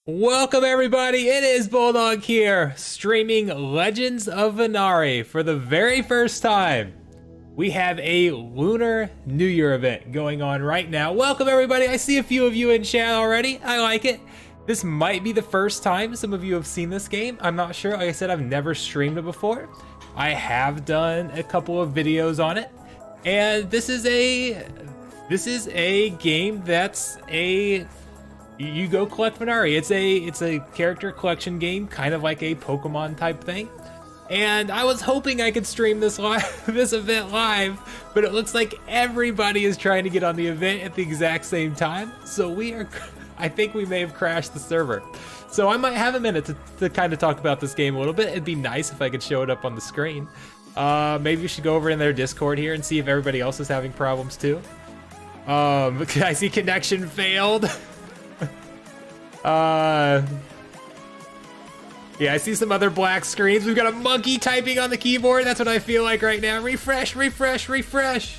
Welcome everybody, it is Bulldog here, streaming Legends of Venari for the very first time. We have a Lunar New Year event going on right now. Welcome everybody, I see a few of you in chat already, I like it. This might be the first time some of you have seen this game, I'm not sure. Like I said, I've never streamed it before. I have done a couple of videos on it, and this is a game that's you go collect Venari. It's a character collection game, kind of like a Pokemon type thing. And I was hoping I could stream this event live, but it looks like everybody is trying to get on the event at the exact same time. So I think we may have crashed the server. So I might have a minute to kind of talk about this game a little bit. It'd be nice if I could show it up on the screen. Maybe we should go over in their Discord here and see if everybody else is having problems too. I see connection failed. Yeah, I see some other black screens. We've got a monkey typing on the keyboard. That's what I feel like right now. Refresh, refresh, refresh.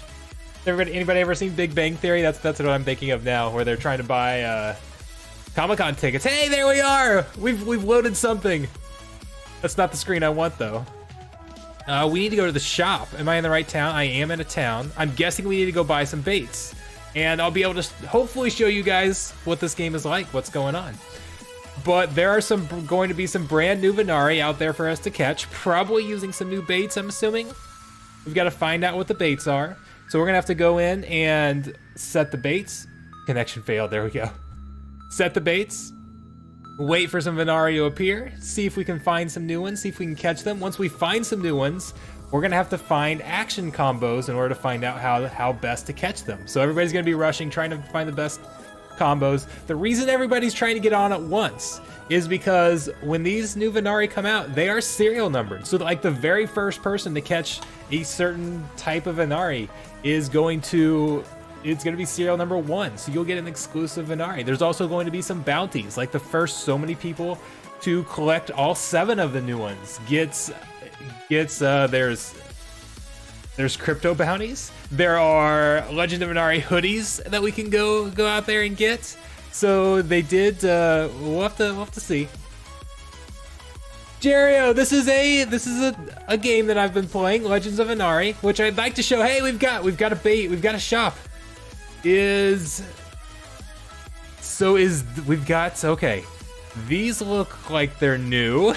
Anybody ever seen Big Bang Theory? That's what I'm thinking of now, where they're trying to buy Comic-Con tickets. Hey, there we are. We've loaded something. That's not the screen I want though. We need to go to the shop. Am I in the right town? I am in a town. I'm guessing we need to go buy some baits. And I'll be able to hopefully show you guys what this game is like, what's going on. But there are going to be some brand new Venari out there for us to catch, probably using some new baits, I'm assuming. We've got to find out what the baits are. So we're gonna have to go in and set the baits. Connection failed, there we go. Set the baits, wait for some Venari to appear, see if we can find some new ones, see if we can catch them. Once we find some new ones, we're gonna have to find action combos in order to find out how best to catch them. So everybody's gonna be rushing, trying to find the best combos. The reason everybody's trying to get on at once is because when these new Venari come out, they are serial numbered. So like the very first person to catch a certain type of Venari is going to be serial number 1. So you'll get an exclusive Venari. There's also going to be some bounties, like the first so many people to collect all 7 of the new ones gets there's crypto bounties. There are Legend of Venari hoodies that we can go out there and get. So they did. We'll have to see. Jerio, this is a game that I've been playing, Legends of Venari, which I'd like to show. Hey, we've got a bait. We've got a shop. Okay. These look like they're new.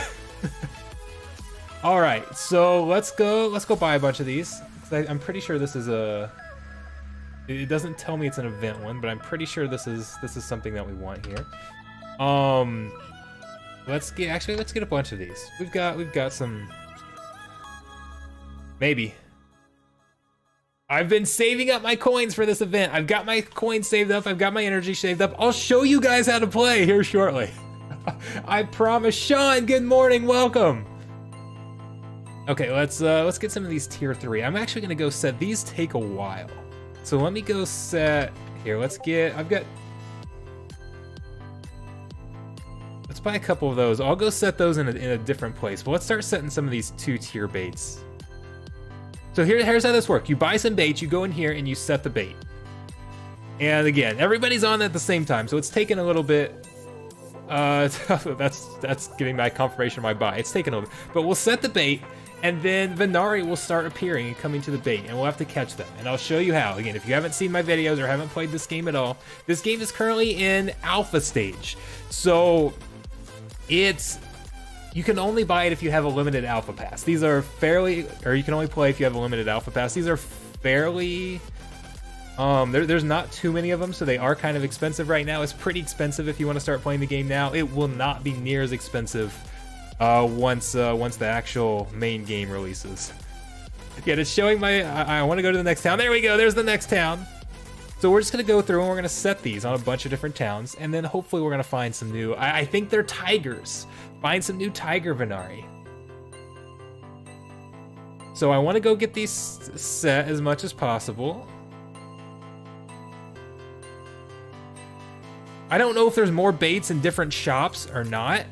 All right, so let's go buy a bunch of these. I'm pretty sure this is it doesn't tell me it's an event one, but I'm pretty sure this is something that we want here. Let's get a bunch of these. We've got some, maybe. I've been saving up my coins for this event. I've got my coins saved up. I've got my energy saved up. I'll show you guys how to play here shortly. I promise. Sean, good morning, welcome. Okay, let's get some of these tier 3. I'm actually gonna go set these. Take a while, so let me go set here. Let's buy a couple of those. I'll go set those in a different place, but let's start setting some of these 2-tier baits. So here's how this works. You buy some baits, you go in here and you set the bait, and again, everybody's on at the same time, so it's taking a little bit. That's giving my confirmation of my buy. It's taking a little bit, but we'll set the bait, and then Venari will start appearing and coming to the bait, and we'll have to catch them. And I'll show you how. Again, if you haven't seen my videos or haven't played this game at all, this game is currently in alpha stage. So you can only buy it if you have a limited alpha pass. These are you can only play if you have a limited alpha pass. These are fairly, there's not too many of them, so they are kind of expensive right now. It's pretty expensive if you want to start playing the game now. It will not be near as expensive once the actual main game releases. Yeah, it's showing I want to go to the next town. There we go, there's the next town. So we're just gonna go through and we're gonna set these on a bunch of different towns, and then hopefully we're gonna find some new, I think they're tigers. Find some new tiger Venari. So I want to go get these set as much as possible. I don't know if there's more baits in different shops or not.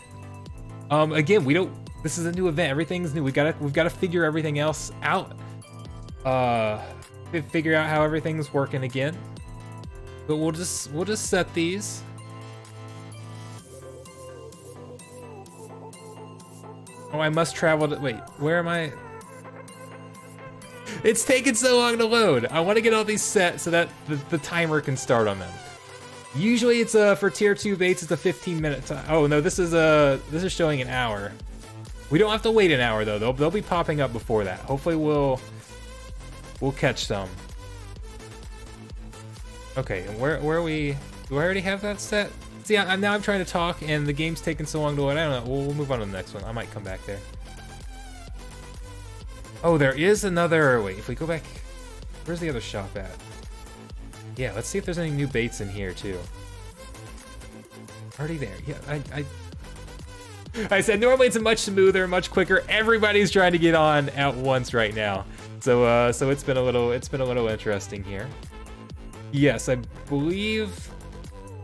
Again, this is a new event. Everything's new. We've got to figure everything else out. Figure out how everything's working again. But we'll just set these. Oh, I must travel to, wait, where am I? It's taking so long to load. I want to get all these set so that the timer can start on them. Usually it's for tier 2 baits, it's a 15-minute time. Oh no, this is showing an hour. We don't have to wait an hour though. They'll be popping up before that. Hopefully we'll catch some. Okay, and where are we? Do I already have that set? See, now I'm trying to talk and the game's taking so long to load. I don't know. We'll move on to the next one. I might come back there. Oh, there is another. Wait, if we go back, where's the other shop at? Yeah, let's see if there's any new baits in here too. Already there. Yeah, I said normally it's a much smoother, much quicker. Everybody's trying to get on at once right now, so it's been a little interesting here. Yes, I believe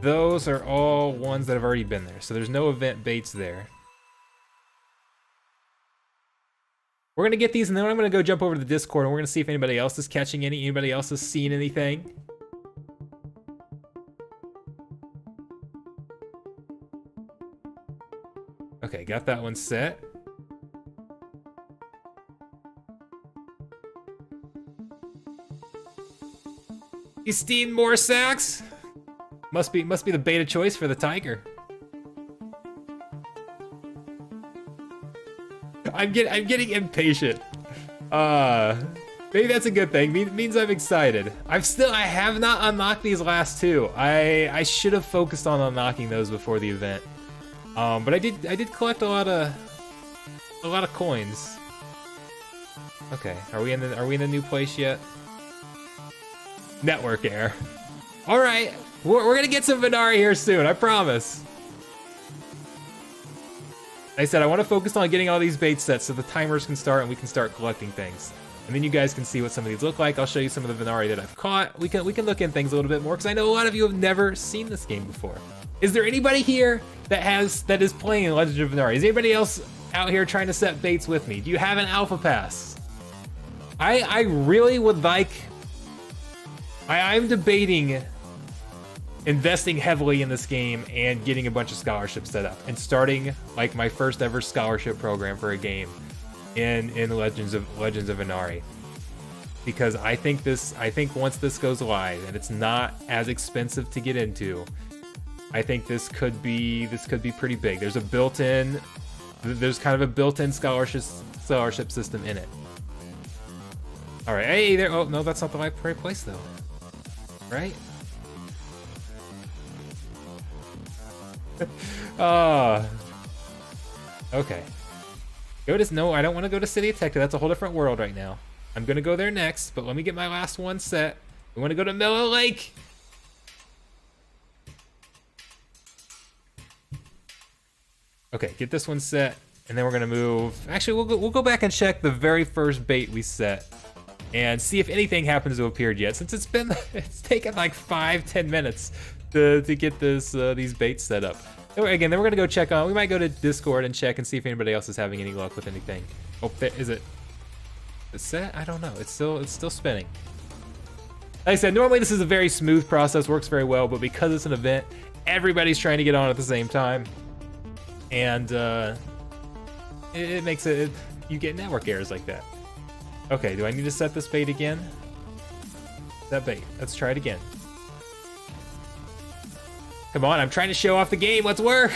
those are all ones that have already been there, so there's no event baits there. We're gonna get these, and then I'm gonna go jump over to the Discord, and we're gonna see if anybody else is catching anybody else has seen anything. Okay, got that one set. You steamed more sacks? Must be the bait of choice for the tiger. I'm getting impatient. Maybe that's a good thing. Means I'm excited. I have not unlocked these last two. I should have focused on unlocking those before the event. But I did collect a lot of coins. Okay, are we in the new place yet? Network error. All right, we're gonna get some Venari here soon. I promise. Like I said, I want to focus on getting all these bait sets so the timers can start and we can start collecting things. And then you guys can see what some of these look like. I'll show you some of the Venari that I've caught. We can look in things a little bit more because I know a lot of you have never seen this game before. Is there anybody here that is playing Legend of Venari? Is anybody else out here trying to set baits with me? Do you have an alpha pass? I really would like. I'm debating investing heavily in this game and getting a bunch of scholarships set up and starting like my first ever scholarship program for a game in Legends of Venari. Because I think once this goes live and it's not as expensive to get into, I think this could be pretty big. There's kind of a built-in scholarship system in it. All right, hey there. Oh no, that's not the right place though, right? Okay. No, I don't want to go to City of Tecta. That's a whole different world right now. I'm gonna go there next, but let me get my last one set. We want to go to Mellow Lake. Okay, get this one set, and then we're gonna move. Actually, we'll go back and check the very first bait we set, and see if anything happens to have appeared yet. Since it's taken like 5-10 minutes to get these baits set up. Again, then we're gonna go check on. We might go to Discord and check and see if anybody else is having any luck with anything. Oh, is it set? I don't know. It's still spinning. Like I said, normally this is a very smooth process, works very well, but because it's an event, everybody's trying to get on at the same time. And it makes it, you get network errors like that. Okay, do I need to set this bait again? That bait, let's try it again. Come on, I'm trying to show off the game, let's work!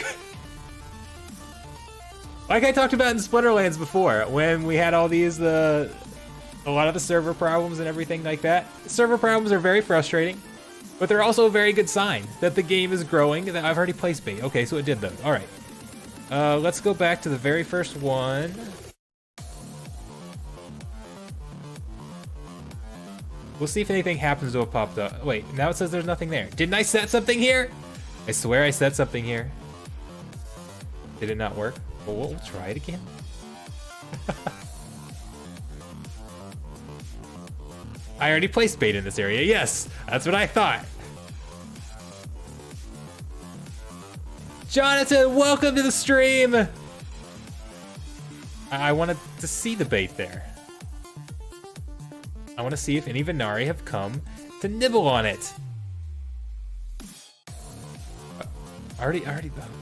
Like I talked about in Splinterlands before, when we had all these, a lot of the server problems and everything like that. Server problems are very frustrating, but they're also a very good sign that the game is growing, that I've already placed bait. Okay, so it did those, all right. Let's go back to the very first one. We'll see if anything happens to have popped up. Wait, now it says there's nothing there. Didn't I set something here? I swear I set something here. Did it not work? Well, we'll try it again. I already placed bait in this area. Yes, that's what I thought. Jonathan, welcome to the stream. I wanted to see the bait there. I want to see if any Venari have come to nibble on it. Already.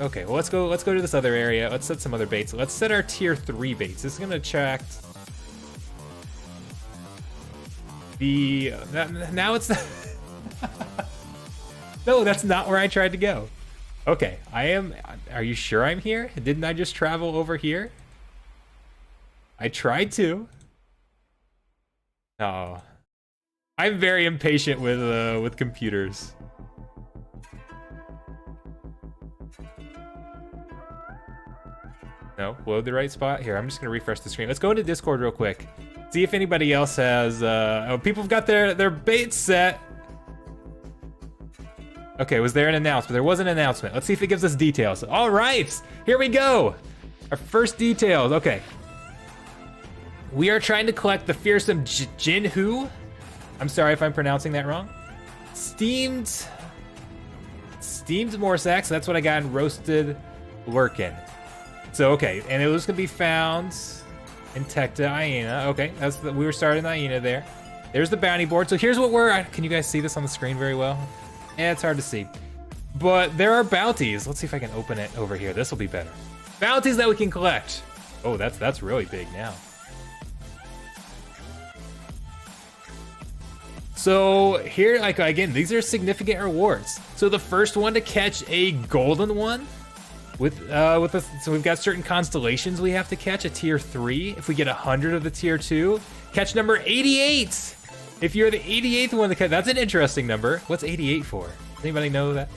Okay, well let's go to this other area. Let's set some other baits. Let's set our tier 3 baits. This is gonna attract the now it's no, that's not where I tried to go. Okay, are you sure I'm here? Didn't I just travel over here? I tried to. Oh, I'm very impatient with computers. No, load the right spot. Here, I'm just gonna refresh the screen. Let's go into Discord real quick. See if anybody else has, oh, people have got their baits set. Okay, was there an announcement? There was an announcement. Let's see if it gives us details. All right, here we go. Our first details, okay. We are trying to collect the fearsome Jinhu. I'm sorry if I'm pronouncing that wrong. Steamed Morsax, that's what I got in roasted Lurkin. So, okay, and it was gonna be found in Tecta Hyena. Okay, we were starting the Hyena there. There's the bounty board. So here's what can you guys see this on the screen very well? Yeah, it's hard to see. But there are bounties. Let's see if I can open it over here. This will be better. Bounties that we can collect. Oh, that's really big now. So here, like, again, these are significant rewards. So the first one to catch a golden one so we've got certain constellations we have to catch, a tier 3. If we get 100 of the tier 2, catch number 88. If you're the 88th one to catch, that's an interesting number. What's 88 for? Does anybody know that?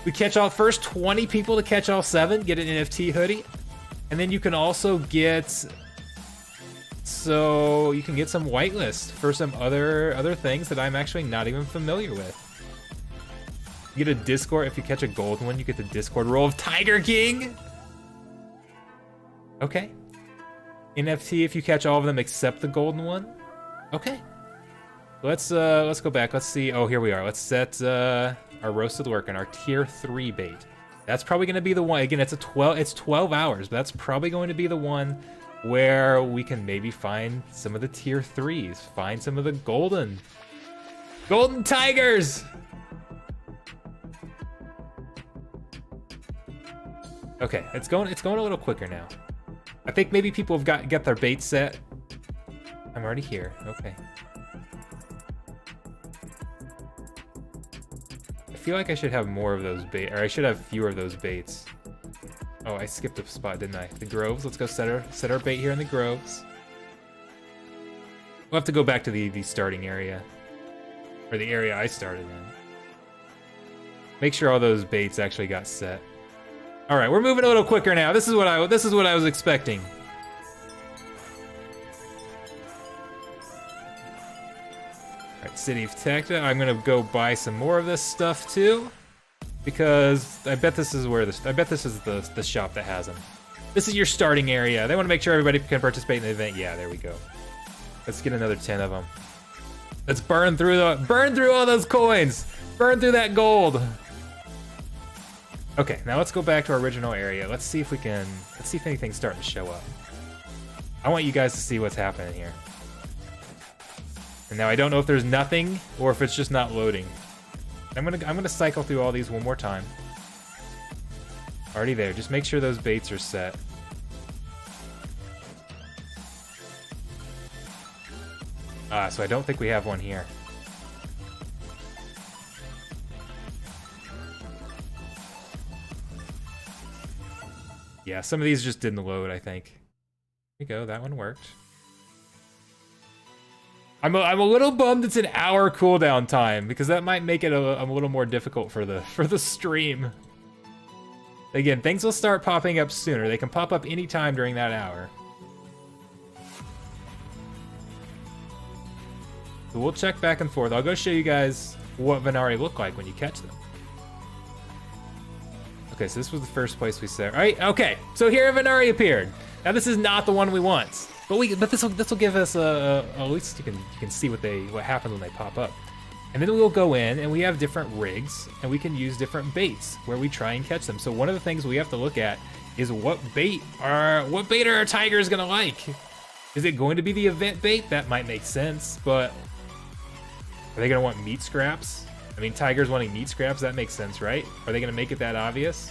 We catch all first 20 people to catch all 7, get an NFT hoodie. And then you can also get, so you can get some whitelist for some other things that I'm actually not even familiar with. You get a Discord, if you catch a gold one, you get the Discord roll of Tiger King. Okay. NFT if you catch all of them except the golden one. Okay. Let's go back. Let's see. Oh, here we are. Let's set our roasted lurkin, our tier 3 bait. That's probably going to be the one. Again, it's 12 hours, but that's probably going to be the one where we can maybe find some of the tier 3s, find some of the golden tigers. Okay, it's going a little quicker now. I think maybe people have got their bait set. I'm already here. Okay. I feel like I should have more of those bait, or I should have fewer of those baits. Oh, I skipped a spot, didn't I? The groves. Let's go set our bait here in the groves. We'll have to go back to the starting area, or the area I started in. Make sure all those baits actually got set. All right, we're moving a little quicker now. This is what I was expecting. All right, City of Tecta. I'm gonna go buy some more of this stuff too, because I bet this is the shop that has them. This is your starting area. They want to make sure everybody can participate in the event. Yeah, there we go. Let's get another 10 of them. Let's burn through all those coins. Burn through that gold. Okay, now let's go back to our original area. Let's see if anything's starting to show up. I want you guys to see what's happening here. And now I don't know if there's nothing or if it's just not loading. I'm gonna cycle through all these one more time. Already there. Just make sure those baits are set. So I don't think we have one here. Yeah, some of these just didn't load, I think. Here we go, that one worked. I'm a little bummed it's an hour cooldown time, because that might make it a little more difficult for the stream. Again, things will start popping up sooner. They can pop up anytime during that hour. So we'll check back and forth. I'll go show you guys what Venari look like when you catch them. Okay, so this was the first place we set. All right, okay. So here Venari appeared. Now this is not the one we want, but this will give us at least you can see what happens when they pop up. And then we'll go in and we have different rigs and we can use different baits where we try and catch them. So one of the things we have to look at is what bait are our tigers gonna like? Is it going to be the event bait? That might make sense, but are they gonna want meat scraps? I mean, tigers wanting meat scraps, that makes sense, right? Are they gonna make it that obvious?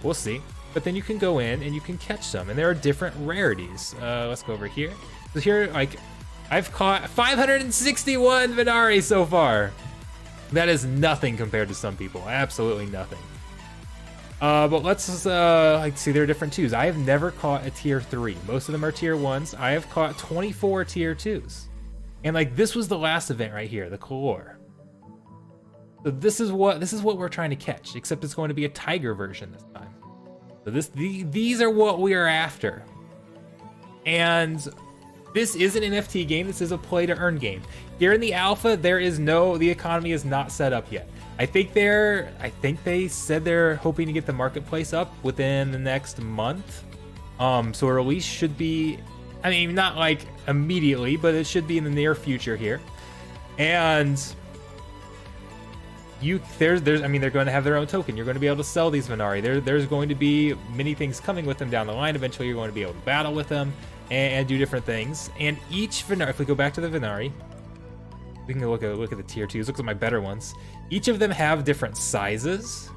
We'll see. But then you can go in and you can catch some, and there are different rarities. Let's go over here. So here, like, I've caught 561 Venari so far. That is nothing compared to some people, absolutely nothing. But let's like see, there are different 2s. I have never caught a tier 3. Most of them are tier 1s. I have caught 24 tier 2s. And like, this was the last event right here, the Color. So this is what we're trying to catch, except it's going to be a tiger version this time. So these are what we are after. And this is an NFT game, this is a play to earn game. Here in the alpha, the economy is not set up yet. I think they said they're hoping to get the marketplace up within the next month. So a release should be, I mean, not like immediately, but it should be in the near future here. And I mean, they're going to have their own token. You're going to be able to sell these Venari. There's going to be many things coming with them down the line. Eventually, you're going to be able to battle with them and do different things. And each Venari, if we go back to the Venari, we can look at the tier 2s. Look at my better ones. Each of them have different sizes.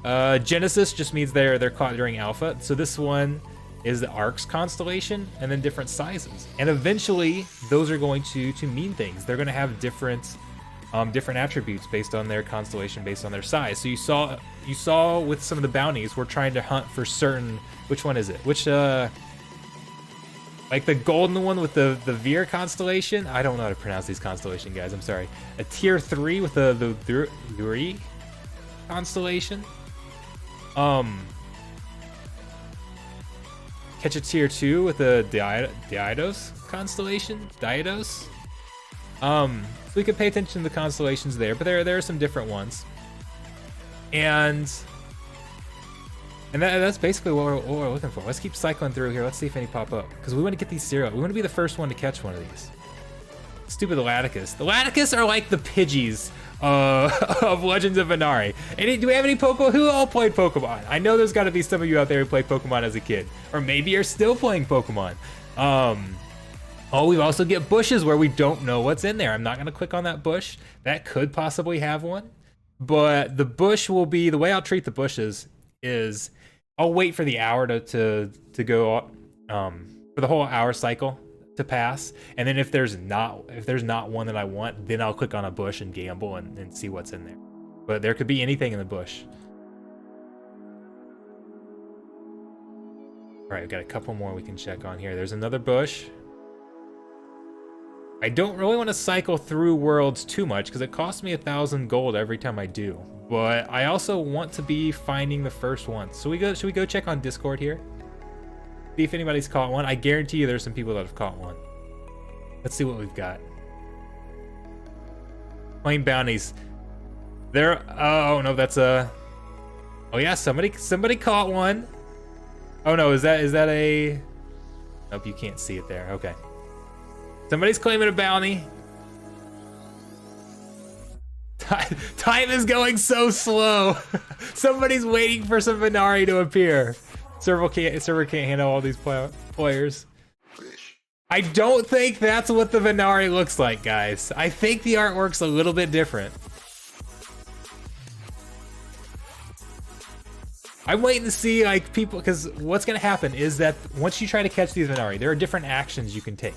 Genesis just means they're caught during alpha. So this one is the Arcs constellation, and then different sizes. And eventually, those are going to mean things. They're going to have different attributes based on their constellation, based on their size. So you saw with some of the bounties, we're trying to hunt for certain. Which one is it? Which like the golden one with the Veer constellation. I don't know how to pronounce these constellation, guys. I'm sorry. A tier 3 with the Luri constellation. Catch a tier 2 with the Diodos constellation. Diodos. So we could pay attention to the constellations there, but there are some different ones. And that's basically what we're looking for. Let's keep cycling through here. Let's see if any pop up, because we want to get these serial. We want to be the first one to catch one of these. Stupid Laticus. The Laticus are like the Pidgeys of Legends of Venari. Do we have any Pokemon? Who all played Pokemon? I know there's got to be some of you out there who played Pokemon as a kid, or maybe you're still playing Pokemon. Oh, we also get bushes where we don't know what's in there. I'm not going to click on that bush. That could possibly have one. But the bush will be, the way I'll treat the bushes is I'll wait for the hour to go, for the whole hour cycle to pass. And then if there's not one that I want, then I'll click on a bush and gamble and see what's in there. But there could be anything in the bush. All right, we've got a couple more we can check on here. There's another bush. I don't really want to cycle through worlds too much because it costs me 1,000 gold every time I do. But I also want to be finding the first one. So should we go check on Discord here? See if anybody's caught one. I guarantee you there's some people that have caught one. Let's see what we've got. Plain bounties. Oh no, that's a. Oh yeah, somebody caught one. Oh no, is that a? Nope, you can't see it there. Okay. Somebody's claiming a bounty. Time is going so slow. Somebody's waiting for some Venari to appear. Server can't handle all these players. I don't think that's what the Venari looks like, guys. I think the artwork's a little bit different. I'm waiting to see like people, because what's gonna happen is that once you try to catch these Venari, there are different actions you can take.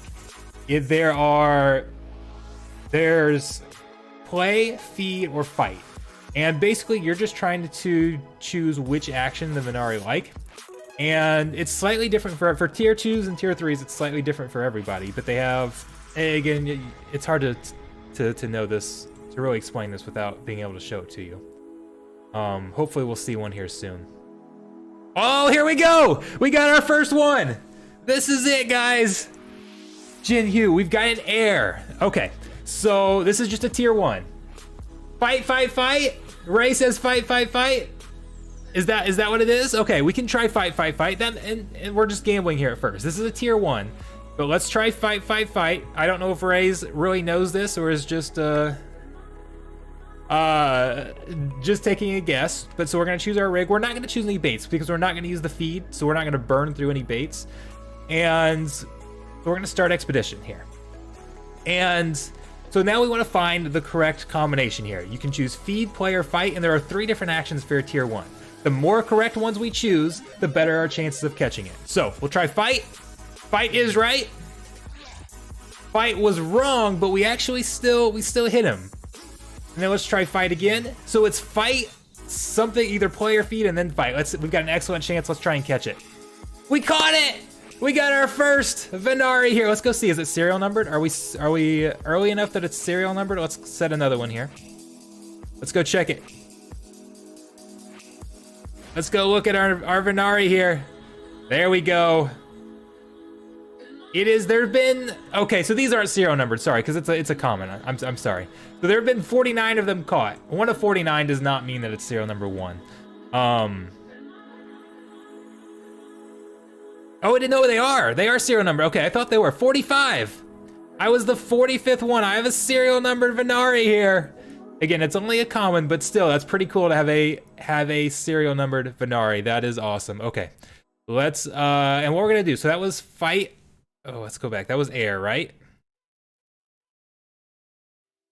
There's play, feed, or fight. And basically you're just trying to choose which action the Venari like. And it's slightly different for tier 2s and tier 3s, it's slightly different for everybody, but they have, again, it's hard to know this, to really explain this without being able to show it to you. Hopefully we'll see one here soon. Oh, here we go! We got our first one! This is it, guys! Jin Hugh, we've got an air. Okay, so this is just a tier 1. Fight, fight, fight. Ray says fight, fight, fight. Is that what it is? Okay, we can try fight, fight, fight. Then and we're just gambling here at first. This is a tier 1, but let's try fight, fight, fight. I don't know if Ray's really knows this or is just taking a guess. But so we're gonna choose our rig. We're not gonna choose any baits because we're not gonna use the feed, so we're not gonna burn through any baits. And we're gonna start expedition here. And So now we want to find the correct combination here. You can choose feed, play, or fight, and there are 3 different actions for your tier 1. The more correct ones we choose, the better our chances of catching it. So we'll try fight. Fight is right. Fight was wrong, but we actually still hit him. And then let's try fight again. So it's fight, something, either play or feed, and then fight. We've got an excellent chance. Let's try and catch it. We caught it! We got our first Venari here. Let's go see. Is it serial numbered? Are we early enough that it's serial numbered? Let's set another one here. Let's go check it. Let's go look at our Venari here. There we go. It is, there've been, okay, so these aren't serial numbered, sorry, because it's a common, I'm sorry. So there have been 49 of them caught. 1 of 49 does not mean that it's serial number 1. Oh, I didn't know what they are. They are serial number. Okay, I thought they were 45. I was the 45th one. I have a serial numbered Venari here. Again, it's only a common, but still, that's pretty cool to have a serial numbered Venari. That is awesome. Okay, let's, and what we're gonna do, so that was fight. Oh, let's go back. That was air, right?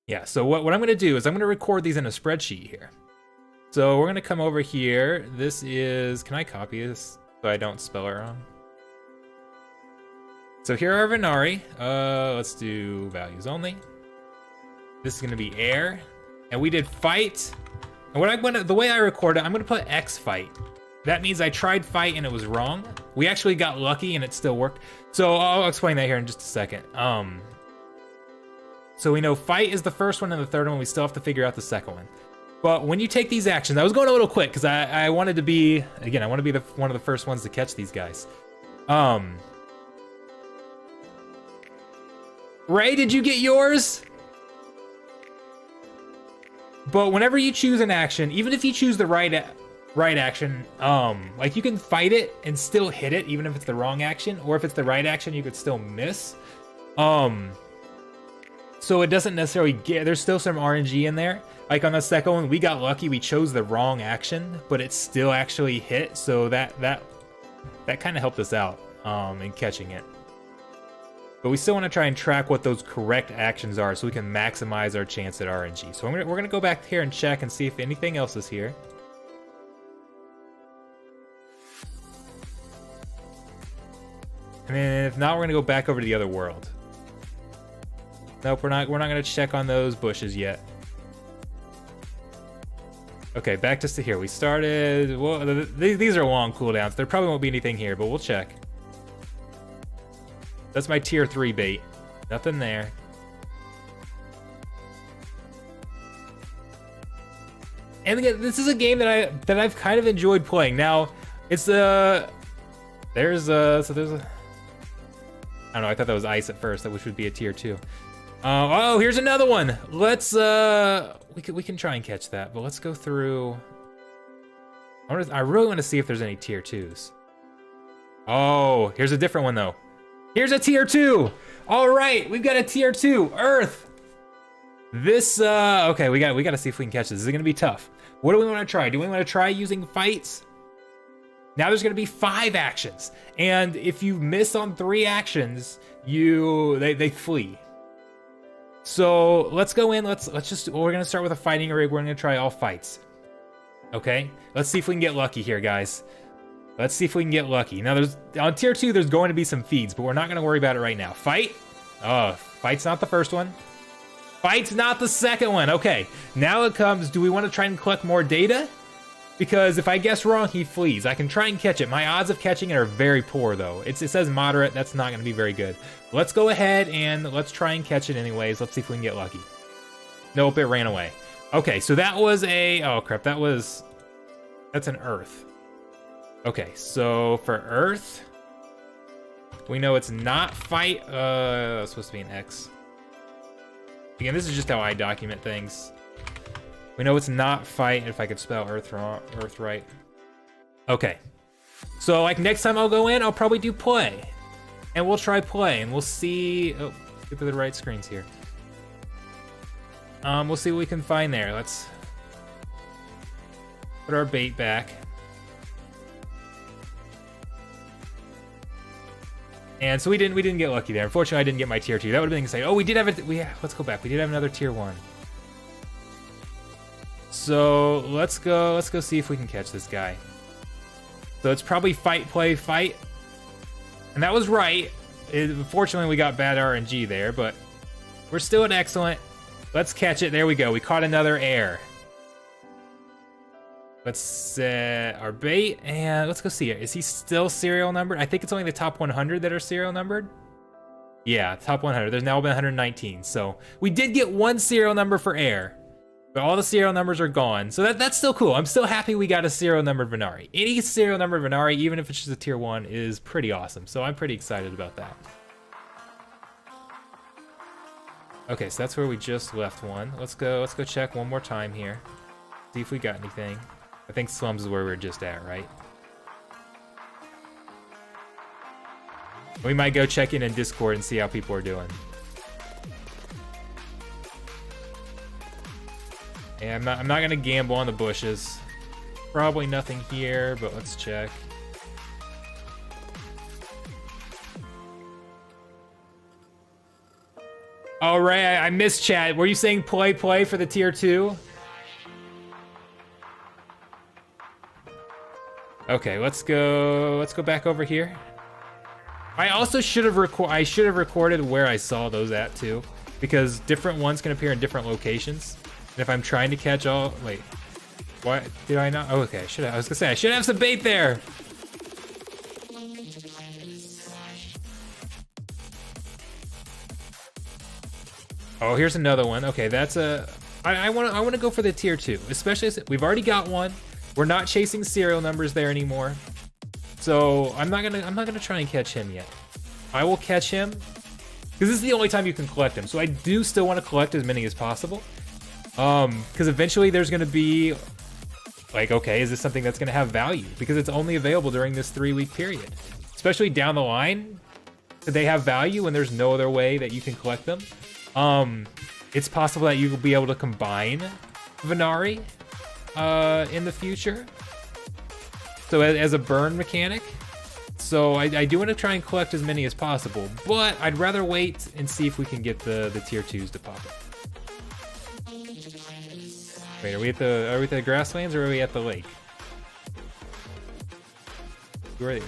Yeah, so what I'm gonna do is I'm gonna record these in a spreadsheet here. So we're gonna come over here. This is, can I copy this so I don't spell it wrong? So here are Venari. Let's do values only. This is gonna be air. And we did fight. And what I'm gonna, the way I record it, I'm gonna put X fight. That means I tried fight and it was wrong. We actually got lucky and it still worked. So I'll explain that here in just a second. So we know fight is the first one and the third one. We still have to figure out the second one. But when you take these actions, I was going a little quick because I wanted to be, again, I want to be one of the first ones to catch these guys. Ray, did you get yours? But whenever you choose an action, even if you choose the right action, like you can fight it and still hit it, even if it's the wrong action, or if it's the right action, you could still miss. So it doesn't necessarily get, there's still some RNG in there. Like on the second one, we got lucky, we chose the wrong action, but it still actually hit. So that kind of helped us out in catching it. But we still want to try and track what those correct actions are so we can maximize our chance at RNG. So we're gonna go back here and check and see if anything else is here. And then if not, we're gonna go back over to the other world. Nope, we're not gonna check on those bushes yet. Okay, back just to here. We started, well, these are long cooldowns. There probably won't be anything here, but we'll check. That's my tier 3 bait. Nothing there. And again, this is a game that I've kind of enjoyed playing. Now, it's there's a I don't know, I thought that was ice at first, which would be a tier 2. Oh, here's another one. Let's we can try and catch that, but let's go through. I really want to see if there's any tier 2s. Oh, here's a different one though. Here's a tier 2. All right, we've got a tier 2, Earth. This, okay, we got to see if we can catch this. This is gonna be tough. What do we want to try? Do we want to try using fights? Now there's gonna be 5 actions, and if you miss on 3 actions, they flee. So let's go in. Let's just, we're gonna start with a fighting rig. We're gonna try all fights. Okay, let's see if we can get lucky here, guys. Let's see if we can get lucky. Now, on tier 2, there's going to be some feeds, but we're not going to worry about it right now. Fight. Oh, fight's not the first one. Fight's not the second one. Okay, now it comes, do we want to try and collect more data? Because if I guess wrong, he flees. I can try and catch it. My odds of catching it are very poor, though. It says moderate. That's not going to be very good. Let's go ahead and let's try and catch it anyways. Let's see if we can get lucky. Nope, it ran away. Okay, so that was a, oh crap, that's an Earth. Okay, so for Earth, we know it's not fight. It's supposed to be an X. Again, this is just how I document things. We know it's not fight, if I could spell Earth right. Okay, so like next time I'll go in, I'll probably do play. And we'll try play, and we'll see, oh, get to the right screens here. We'll see what we can find there. Let's put our bait back. And so we didn't get lucky there. Unfortunately, I didn't get my tier 2. That would have been exciting. Oh, we did have it. Let's go back. We did have another tier 1. So let's go see if we can catch this guy. So it's probably fight, play, fight. And that was right. Unfortunately, we got bad RNG there, but we're still at excellent. Let's catch it. There we go. We caught another air. Let's set our bait, and let's go see it. Is he still serial numbered? I think it's only the top 100 that are serial numbered. Yeah, top 100. There's now been 119. So we did get one serial number for air, but all the serial numbers are gone. So that's still cool. I'm still happy we got a serial numbered Venari. Any serial numbered Venari, even if it's just a tier 1, is pretty awesome. So I'm pretty excited about that. Okay, so that's where we just left one. Let's go check one more time here. See if we got anything. I think slums is where we were just at, right? We might go check in Discord and see how people are doing. And I'm not gonna gamble on the bushes. Probably nothing here, but let's check. All right, I missed chat. Were you saying play for the tier 2? Okay, let's go back over here. I also should have recorded where I saw those at too, because different ones can appear in different locations. And if I'm trying to catch all, wait, what did I not? Oh, okay, I was gonna say I should have some bait there. Oh, here's another one. Okay, that's a. I want to go for the tier 2, especially as we've already got one. We're not chasing serial numbers there anymore, so I'm not gonna try and catch him yet. I will catch him because this is the only time you can collect him. So I do still want to collect as many as possible, because eventually there's gonna be like, okay, is this something that's gonna have value? Because it's only available during this 3-week period. Especially down the line, could they have value when there's no other way that you can collect them? It's possible that you will be able to combine Venari in the future, so as a burn mechanic. So I do want to try and collect as many as possible, but I'd rather wait and see if we can get the tier 2s to pop up. Wait, are we at the grasslands or are we at the lake? Where are they?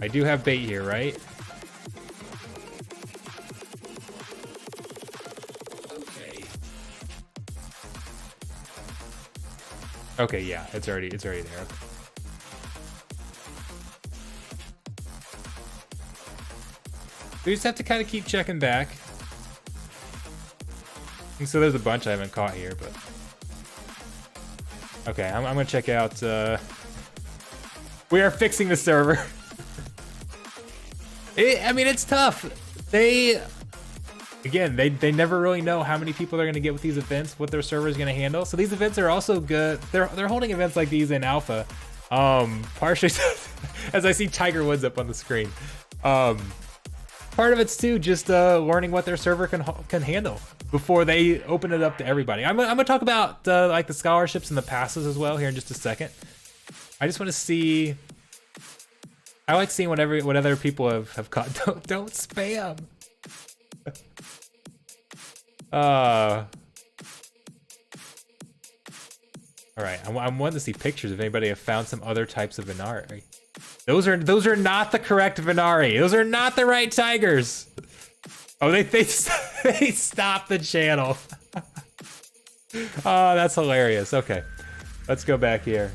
I do have bait here, right? Okay, yeah, it's already there. We just have to kind of keep checking back. And so there's a bunch I haven't caught here, but okay, I'm gonna check out. We are fixing the server. I mean, it's tough. They never really know how many people they're gonna get with these events, what their server is gonna handle. So these events are also good. They're holding events like these in alpha, partially as I see Tiger Woods up on the screen. Part of it's too just learning what their server can handle before they open it up to everybody. I'm gonna talk about like the scholarships and the passes as well here in just a second. I just want to see. I like seeing what other people have caught. Don't spam. All right, I'm wanting to see pictures if anybody have found some other types of Venari. Those are not the correct Venari. Those are not the right tigers. Oh, they stopped the channel. Oh, that's hilarious. Okay, let's go back here.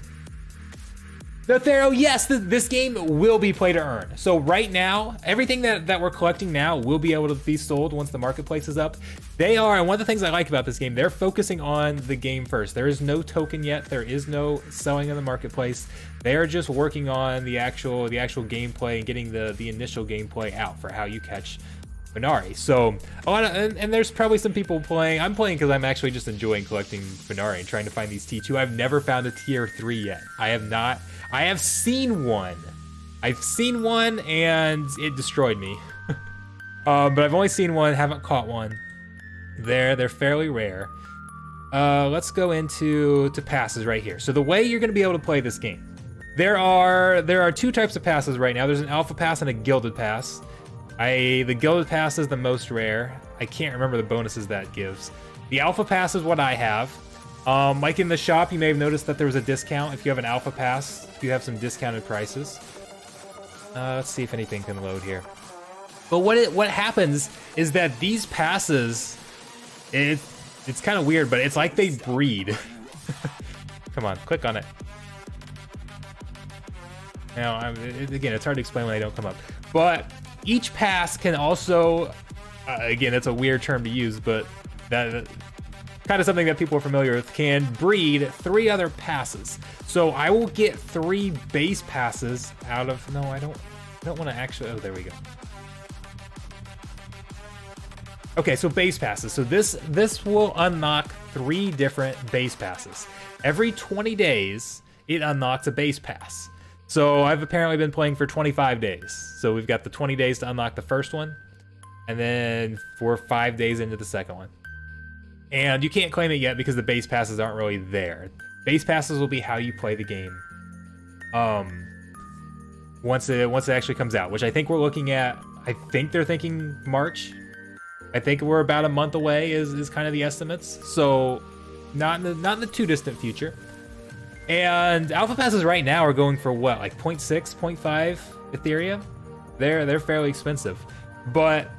The Thero, yes, this game will be play to earn. So right now, everything that we're collecting now will be able to be sold once the marketplace is up. They are, and one of the things I like about this game, they're focusing on the game first. There is no token yet. There is no selling in the marketplace. They are just working on the actual gameplay and getting the initial gameplay out for how you catch Venari. So a lot of, and there's probably some people playing. I'm playing because I'm actually just enjoying collecting Venari and trying to find these T2. I've never found a tier 3 yet. I have not. I have seen one. I've seen one and it destroyed me. But I've only seen one, haven't caught one. They're fairly rare. Let's go into passes right here. So the way you're gonna be able to play this game There are two types of passes right now. There's an alpha pass and a gilded pass. The gilded pass is the most rare. I can't remember the bonuses that gives. The alpha pass is what I have. Like in the shop, you may have noticed that there was a discount if you have an alpha pass. You have some discounted prices. Let's see if anything can load here. But what happens is that these passes, it's kind of weird, but it's like they breed. Come on, click on it. Now, again, it's hard to explain when they don't come up. But each pass can also, again, it's a weird term to use, but that kind of something that people are familiar with, can breed 3 other passes. So I will get 3 base passes out of, no, I don't want to actually, oh, there we go. Okay, so base passes. So this will unlock 3 different base passes. Every 20 days, it unlocks a base pass. So I've apparently been playing for 25 days. So we've got the 20 days to unlock the first one, and then we're 5 days into the second one. And you can't claim it yet because the base passes aren't really there. Base passes will be how you play the game. Once it actually comes out, which I think we're looking at, I think they're thinking March. I think we're about a month away is kind of the estimates. So not in the too distant future. And alpha passes right now are going for what, like 0.6, 0.5 Ethereum? They're fairly expensive. But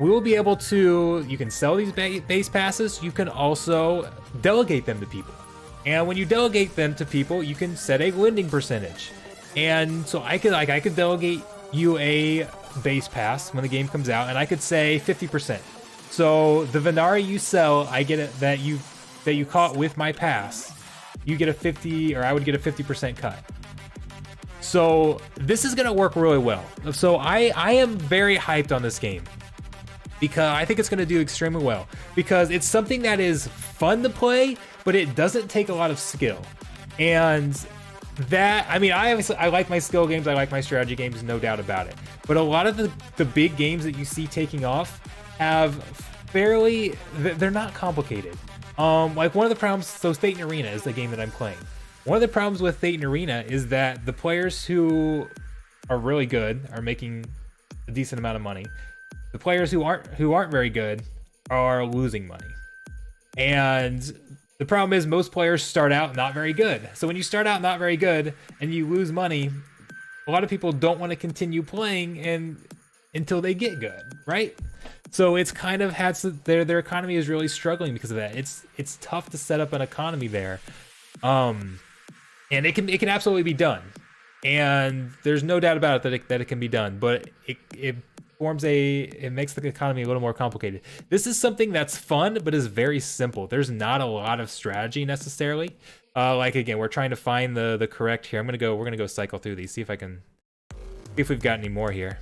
we will be able to, you can sell these base passes, you can also delegate them to people. And when you delegate them to people, you can set a lending percentage. And so I could delegate you a base pass when the game comes out, and I could say 50%. So the Venari you sell, I get it that you caught with my pass, you get a 50, or I would get a 50% cut. So this is gonna work really well. So I am very hyped on this game because I think it's gonna do extremely well because it's something that is fun to play, but it doesn't take a lot of skill. And that, I mean, I like my skill games, I like my strategy games, no doubt about it. But a lot of the big games that you see taking off have they're not complicated. Like one of the problems, so Thetan Arena is the game that I'm playing. One of the problems with Thetan Arena is that the players who are really good are making a decent amount of money. The players who aren't very good are losing money. And the problem is most players start out not very good. So when you start out not very good and you lose money, a lot of people don't want to continue playing until they get good, right? So it's kind of their economy is really struggling because of that. It's tough to set up an economy there, and it can absolutely be done, and there's no doubt about it that it can be done. But it makes the economy a little more complicated. This is something that's fun, but is very simple. There's not a lot of strategy necessarily. Like again, we're trying to find the correct here. We're gonna go cycle through these, see if we've got any more here.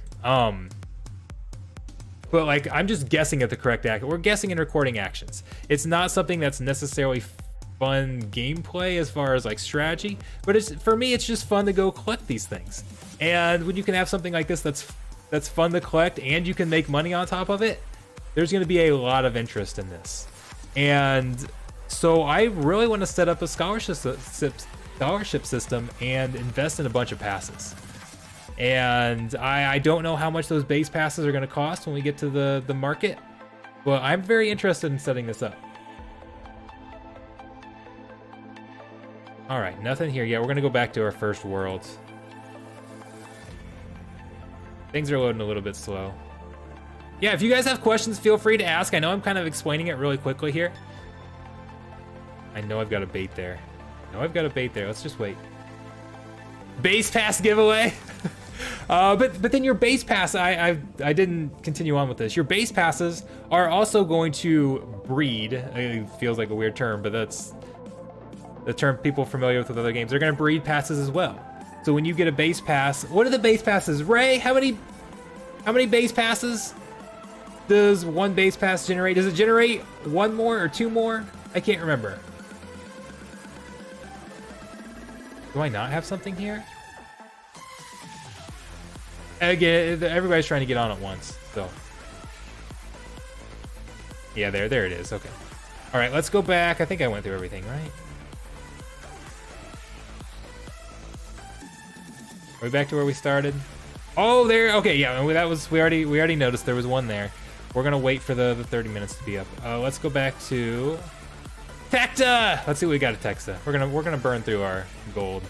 But like, I'm just guessing at the correct action. We're guessing and recording actions. It's not something that's necessarily fun gameplay as far as like strategy, but for me, it's just fun to go collect these things. And when you can have something like this that's fun to collect and you can make money on top of it, there's going to be a lot of interest in this. And so I really want to set up a scholarship system and invest in a bunch of passes. And I don't know how much those base passes are going to cost when we get to the market, but I'm very interested in setting this up. All right, nothing here yet. We're going to go back to our first world. Things are loading a little bit slow. Yeah, if you guys have questions, feel free to ask. I know I'm kind of explaining it really quickly here. I know I've got a bait there. Let's just wait. Base pass giveaway. But then your base pass, I didn't continue on with this. Your base passes are also going to breed. It feels like a weird term, but that's the term people are familiar with other games. They're going to breed passes as well. So when you get a base pass, what are the base passes? Ray, how many base passes does one base pass generate? Does it generate 1 more or 2 more? I can't remember. Do I not have something here? Again, everybody's trying to get on at once, so. Yeah, there it is, okay. All right, let's go back. I think I went through everything, right? Are we back to where we started? Oh, there. Okay, yeah. That was we already noticed there was one there. We're gonna wait for the 30 minutes to be up. Let's go back to Tecta. Let's see what we got at Tecta. We're gonna burn through our gold.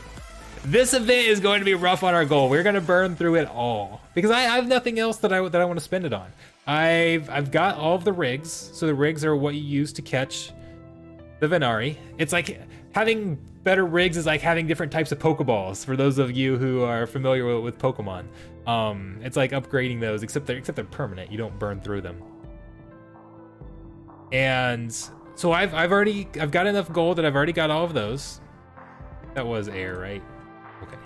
This event is going to be rough on our gold. We're gonna burn through it all because I have nothing else that I want to spend it on. I've got all of the rigs. So the rigs are what you use to catch the Venari. It's like having better rigs is like having different types of Pokeballs for those of you who are familiar with Pokemon. It's like upgrading those, except they're permanent. You don't burn through them. And so I've got enough gold that I've already got all of those. That was air, right? Okay.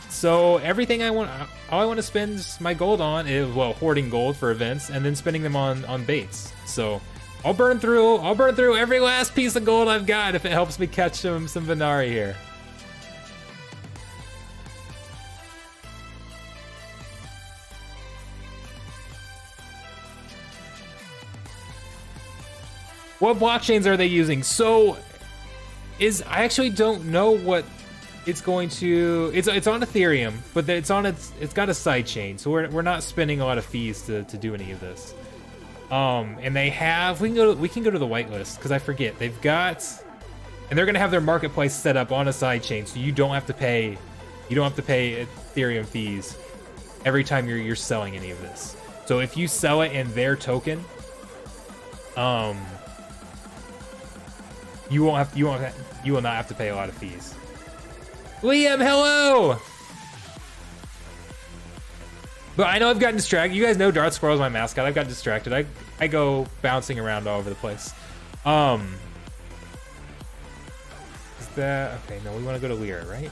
So everything all I want to spend my gold on is, well, hoarding gold for events and then spending them on baits. So I'll burn through every last piece of gold I've got if it helps me catch some Venari here. What blockchains are they using? So I actually don't know what it's going to. It's on Ethereum, but it's got a side chain, so we're not spending a lot of fees to do any of this. And they have, we can go to the whitelist because I forget they've got, and they're gonna have their marketplace set up on a side chain, so you don't have to pay Ethereum fees every time you're selling any of this. So if you sell it in their token, you will not have to pay a lot of fees. Liam, hello! But I know I've gotten distracted. You guys know Darth Squirrel is my mascot. I've got distracted. I go bouncing around all over the place. Is that okay? No, we want to go to Lyra, right?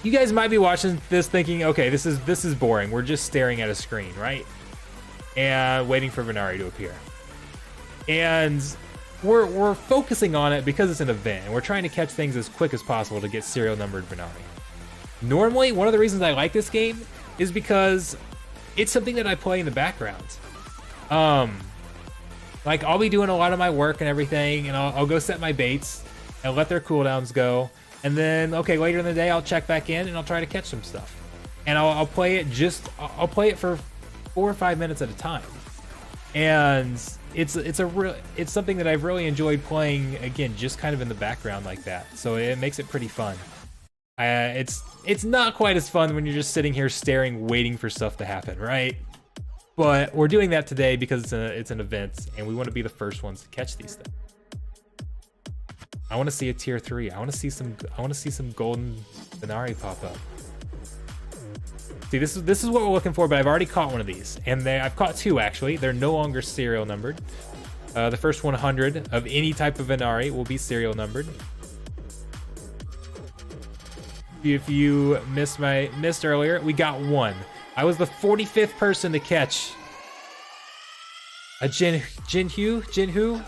You guys might be watching this thinking, okay, this is boring. We're just staring at a screen, right? And waiting for Venari to appear. And we're focusing on it because it's an event, and we're trying to catch things as quick as possible to get serial numbered Venari. Normally, one of the reasons I like this game is because it's something that I play in the background. Like I'll be doing a lot of my work and everything, and I'll go set my baits and let their cooldowns go, and then okay, later in the day I'll check back in and I'll try to catch some stuff, and I'll play it for 4 or 5 minutes at a time, and it's something that I've really enjoyed playing, again, just kind of in the background like that. So it makes it pretty fun. It's not quite as fun when you're just sitting here staring, waiting for stuff to happen, right? But we're doing that today because it's an event, and we want to be the first ones to catch these things. I want to see a tier 3. I want to see some golden Venari pop up. See, this is what we're looking for, but I've already caught one of these, and I've caught 2 actually. They're no longer serial numbered. The first 100 of any type of Venari will be serial numbered. If you missed earlier, we got 1. I was the 45th person to catch a Jinhu.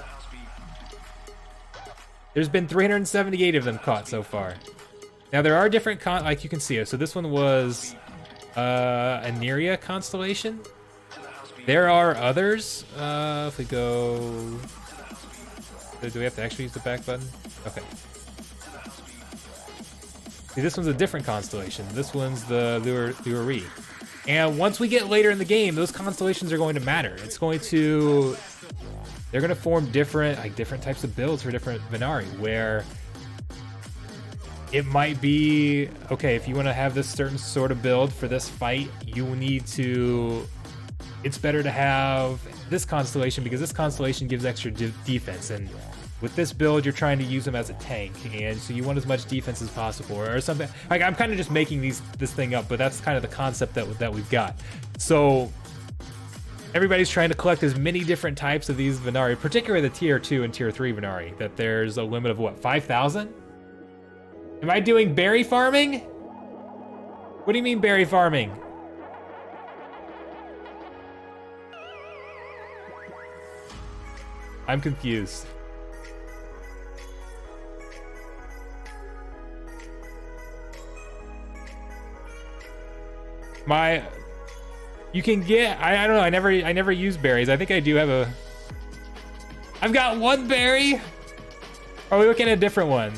There's been 378 of them caught so far. Now there are different like you can see it. So this one was a Neria constellation. There are others. If we go, do we have to actually use the back button? Okay. See, this one's a different constellation. This one's the Luari. And once we get later in the game, those constellations are going to matter. They're going to form different types of builds for different Venari, where it might be, okay, if you want to have this certain sort of build for this fight, you will need to, it's better to have this constellation because this constellation gives extra defense, and with this build you're trying to use them as a tank, and so you want as much defense as possible or something. Like, I'm kind of just making this thing up, but that's kind of the concept that we've got. So everybody's trying to collect as many different types of these Venari, particularly the tier 2 and tier 3 Venari, that there's a limit of what, 5,000? Am I doing berry farming? What do you mean berry farming? I'm confused. You can get, I don't know, I never use berries. I think I do have I've got one berry. Or are we looking at a different one?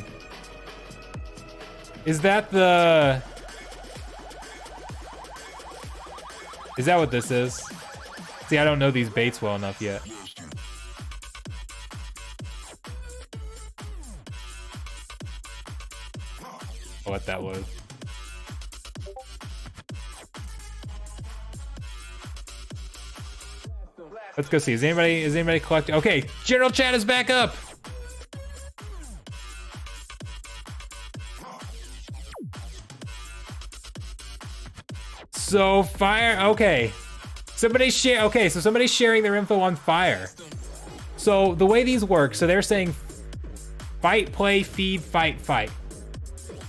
Is that the... Is that what this is? See, I don't know these baits well enough yet. What that was. Let's go see. Is anybody collecting? Okay, general chat is back up. So fire. Okay, somebody's share. Okay, so somebody's sharing their info on fire. So the way these work. So they're saying fight, play, feed, fight, fight.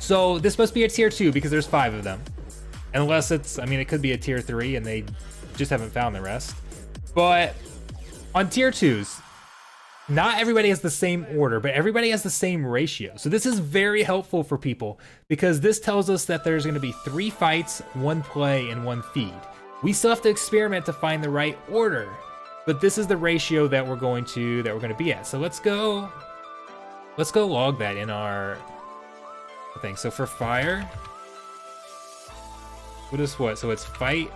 So this must be a tier 2 because there's 5 of them. Unless it's, I mean, it could be a tier 3 and they just haven't found the rest. But on tier 2s, not everybody has the same order, but everybody has the same ratio. So this is very helpful for people because this tells us that there's gonna be 3 fights, 1 play, and 1 feed. We still have to experiment to find the right order, but this is the ratio that we're going to be at. So let's go log that in our thing. So for fire, what is what? So it's fight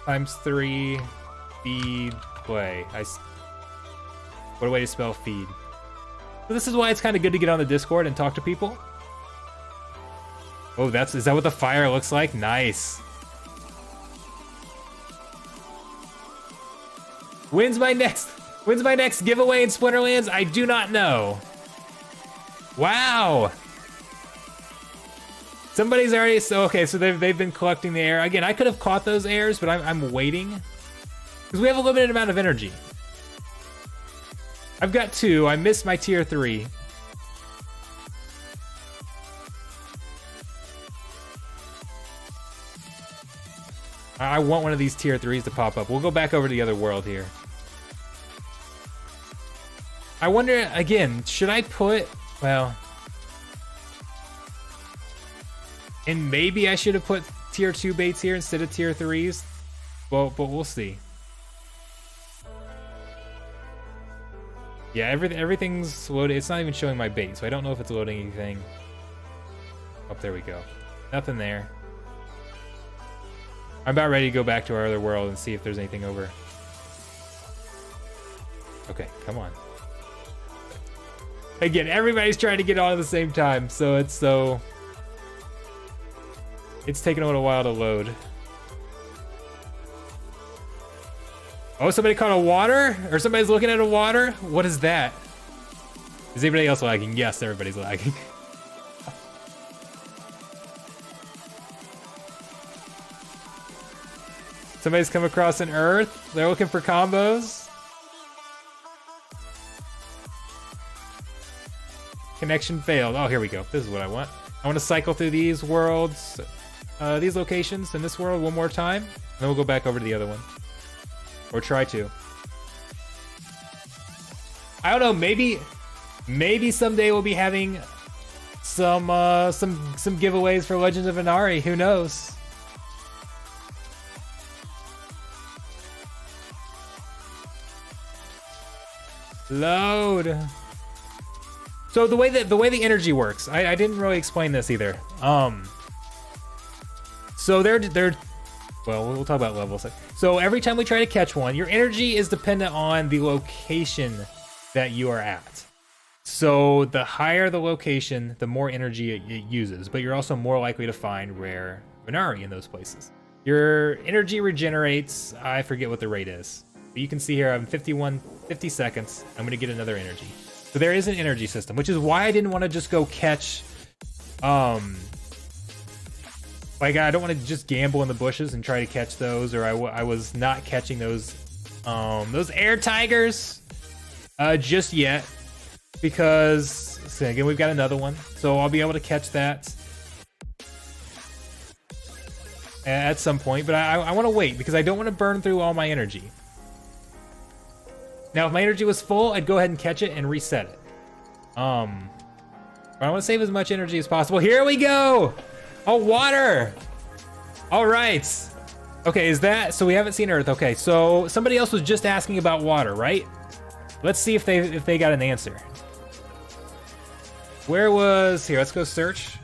times 3, feed, play. What a way to spell feed. So this is why it's kind of good to get on the Discord and talk to people. Oh, is that what the fire looks like? Nice. When's my next giveaway in Splinterlands? I do not know. Wow. Somebody's already, so they've been collecting the air. Again, I could have caught those airs, but I'm waiting. Because we have a limited amount of energy. I've got 2, I missed my tier 3. I want one of these tier 3s to pop up. We'll go back over to the other world here. I wonder, again, should I put, well, and maybe I should have put tier 2 baits here instead of tier 3s. Well, but we'll see. Yeah, everything's loaded. It's not even showing my bait, so I don't know if it's loading anything. Oh, there we go. Nothing there. I'm about ready to go back to our other world and see if there's anything over. Okay, come on. Again, everybody's trying to get on at the same time, so it's taking a little while to load. Oh, somebody caught a water? Or somebody's looking at a water? What is that? Is anybody else lagging? Yes, everybody's lagging. Somebody's come across an earth. They're looking for combos. Connection failed. Oh, here we go. This is what I want. I want to cycle through these worlds, these locations in this world one more time. And then we'll go back over to the other one. Or try to. I don't know, maybe someday we'll be having some giveaways for Legends of Venari. Who knows? Load. So the way the energy works, I didn't really explain this either. So they're well, we'll talk about levels. So every time we try to catch one, your energy is dependent on the location that you are at. So the higher the location, the more energy it uses, but you're also more likely to find rare Venari in those places. Your energy regenerates, I forget what the rate is, but you can see here I'm 50 seconds, I'm gonna get another energy. So there is an energy system, which is why I didn't want to just go catch, like I don't want to just gamble in the bushes and try to catch those, or I was not catching those air tigers just yet, because so again we've got another one, so I'll be able to catch that at some point, but I want to wait because I don't want to burn through all my energy. Now if my energy was full, I'd go ahead and catch it and reset it. But I want to save as much energy as possible. Here we go. Oh, water. All right. Okay, is that, so we haven't seen Earth. Okay, so somebody else was just asking about water, right? Let's see if they got an answer. Where was here? Let's go search.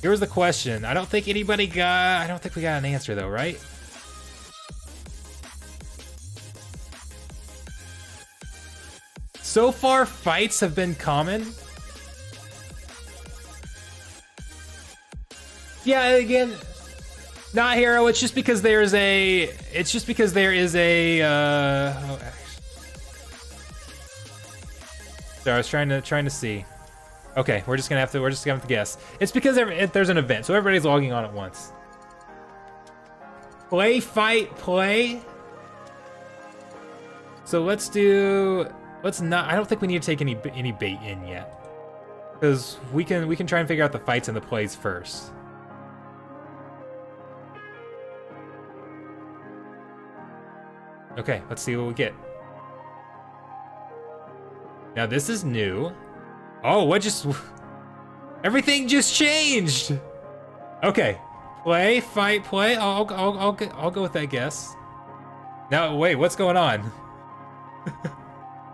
Here was the question. I don't think we got an answer though, right? So far, fights have been common. Yeah, again, not hero. It's just because there is a. So I was trying to see. Okay, we're just gonna have to guess. It's because there's an event, so everybody's logging on at once. Play, fight, play. So let's not. I don't think we need to take any bait in yet, because we can try and figure out the fights and the plays first. Okay, let's see what we get. Now this is new. Oh, everything just changed. Okay, play, fight, play. I'll go with that guess. Now wait, what's going on?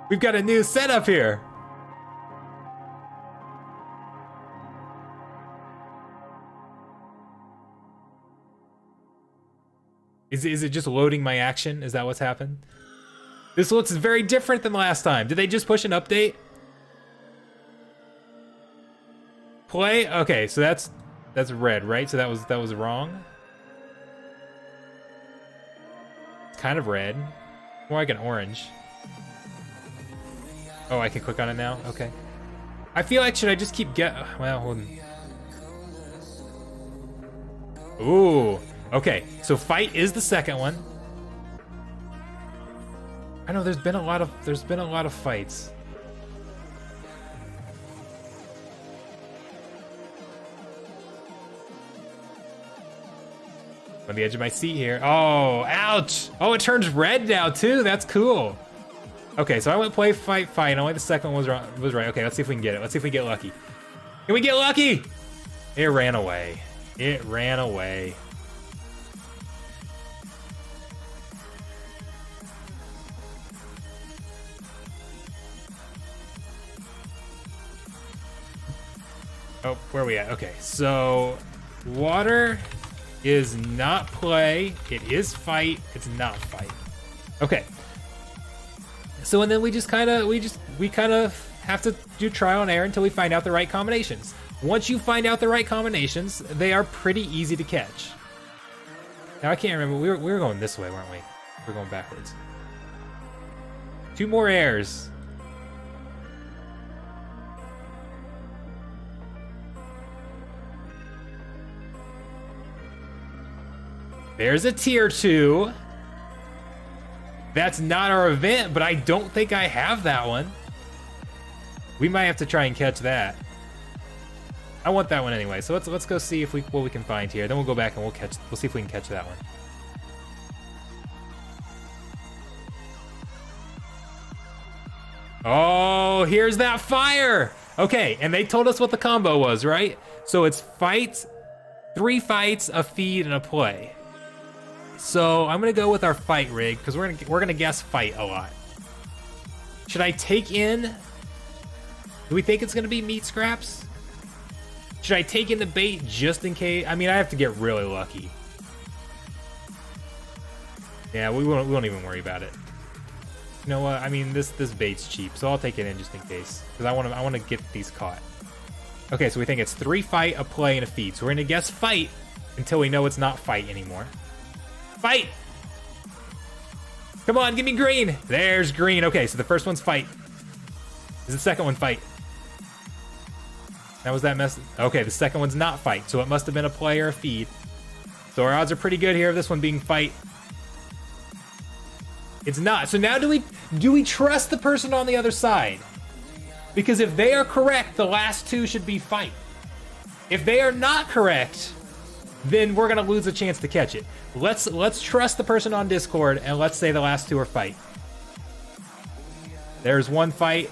We've got a new setup here. Is it just loading my action? Is that what's happened? This looks very different than last time. Did they just push an update? Play? Okay, so that's red, right? So that was wrong. It's kind of red. More like an orange. Oh, I can click on it now? Okay. I feel like, should I just keep well, hold on. Ooh. Okay, so fight is the second one. I know there's been a lot of fights. On the edge of my seat here. Oh, ouch! Oh, it turns red now too. That's cool. Okay, so I went play, fight, fight. Only the second one was right. Okay, let's see if we can get it. Let's see if we get lucky. Can we get lucky? It ran away. It ran away. Oh, where are we at? Okay, so water is not play. It is fight. It's not fight. Okay. So and then we kind of have to do trial and error until we find out the right combinations. Once you find out the right combinations, they are pretty easy to catch. Now I can't remember. We were going this way, weren't we? We're going backwards. 2 more airs. There's a tier 2. That's not our event, but I don't think I have that one. We might have to try and catch that. I want that one anyway. So let's go see if what we can find here. Then we'll go back and we'll see if we can catch that one. Oh, here's that fire. Okay, and they told us what the combo was, right? So it's fight, 3 fights, a feed, and a play. So I'm gonna go with our fight rig because we're gonna guess fight a lot. Should I take in? Do we think it's gonna be meat scraps? Should I take in the bait just in case? I mean, I have to get really lucky. Yeah, we won't even worry about it. You know what? I mean, this bait's cheap, so I'll take it in just in case because I want to get these caught. Okay, so we think it's 3 fight, a play, and a feed. So we're gonna guess fight until we know it's not fight anymore. Fight! Come on, give me green. There's green. Okay, so the first one's fight. Is the second one fight? That was that mess. Okay, the second one's not fight, so it must have been a play or a feed. So our odds are pretty good here of this one being fight. It's not. So now do we trust the person on the other side? Because if they are correct, the last 2 should be fight. If they are not correct, then we're gonna lose a chance to catch it. Let's trust the person on Discord and let's say the last 2 are fight. There's one fight.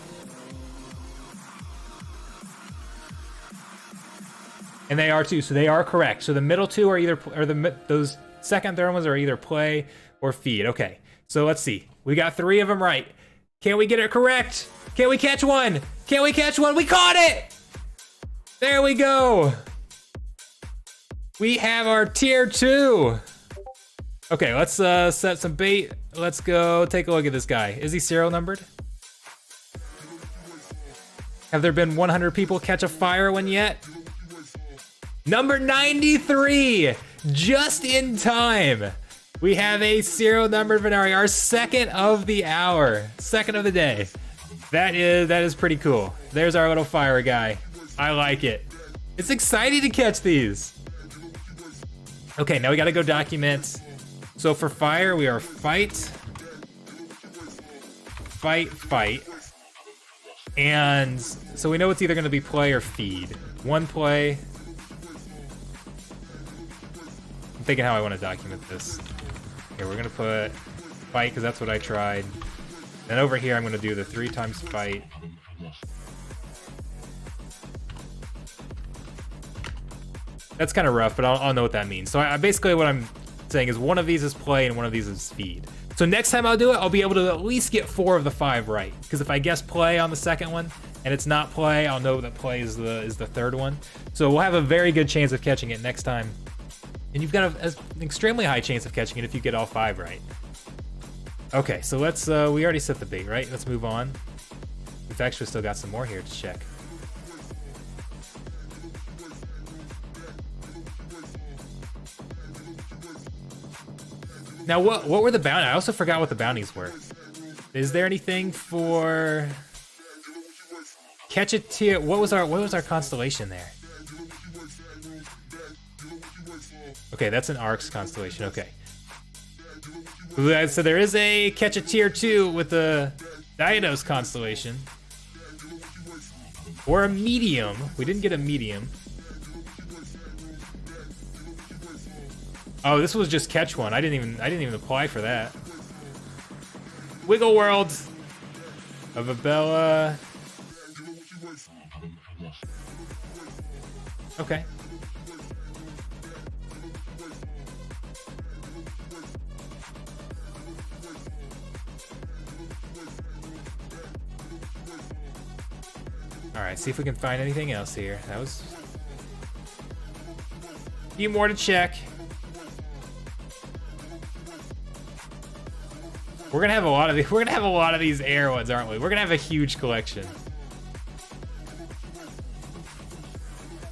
And they are too, so they are correct. So the middle two are either, those second, third ones are either play or feed. Okay, so let's see. We got 3 of them right. Can we get it correct? Can we catch one? Can we catch one? We caught it! There we go. We have our tier 2. Okay, let's set some bait. Let's go take a look at this guy. Is he serial numbered? Have there been 100 people catch a fire one yet? Number 93, just in time. We have a serial numbered Venari, our second of the hour, second of the day. That is pretty cool. There's our little fire guy. I like it. It's exciting to catch these. Okay, now we gotta go document. So for fire, we are fight, fight, fight. And so we know it's either gonna be play or feed. One play. I'm thinking how I wanna document this. Okay, we're gonna put fight, because that's what I tried. Then over here, I'm gonna do the 3 times fight. That's kind of rough, but I'll know what that means. So I basically what I'm saying is one of these is play and one of these is feed. So next time I'll do it, I'll be able to at least get 4 of the 5 right. Because if I guess play on the second one and it's not play, I'll know that play is the third one. So we'll have a very good chance of catching it next time. And you've got an extremely high chance of catching it if you get all 5 right. Okay, so let's, we already set the bait, right? Let's move on. We've actually still got some more here to check. Now, what were the bounties? I also forgot what the bounties were. Is there anything for catch a tier? What was our constellation there? Okay, that's an Arcs constellation. Okay. So there is a catch a tier 2 with the Diados constellation, or a medium. We didn't get a medium. Oh, this was just catch one. I didn't even apply for that. Wiggle World of Abella. Okay. All right, see if we can find anything else here. That was a few more to check. We're gonna have a lot of these. We're gonna have a lot of these air ones, aren't we? We're gonna have a huge collection,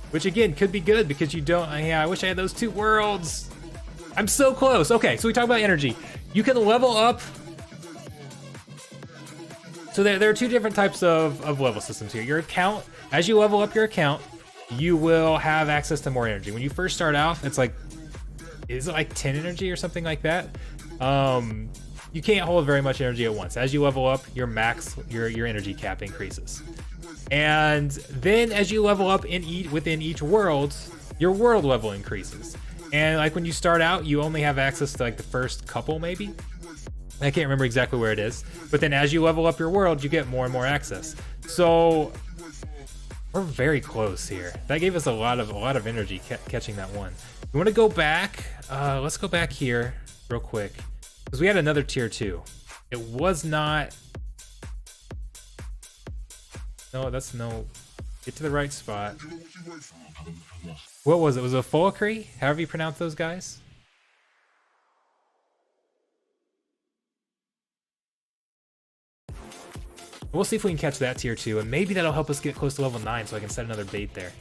which again could be good because you don't. Yeah, I wish I had those 2 worlds. I'm so close. Okay, so we talk about energy. You can level up. So there are 2 different types of level systems here. Your account, as you level up your account, you will have access to more energy. When you first start off, it's like, is it like 10 energy or something like that? You can't hold very much energy at once. As you level up, your energy cap increases. And then as you level up within each world, your world level increases. And like when you start out, you only have access to like the first couple maybe. I can't remember exactly where it is. But then as you level up your world, you get more and more access. So we're very close here. That gave us a lot of energy catching that one. You want to go back? Let's go back here real quick. Because we had another tier 2. It was not... No, that's no... Get to the right spot. What was it? Was it a Folacry? However you pronounce those guys? We'll see if we can catch that tier 2, and maybe that'll help us get close to level 9 so I can set another bait there.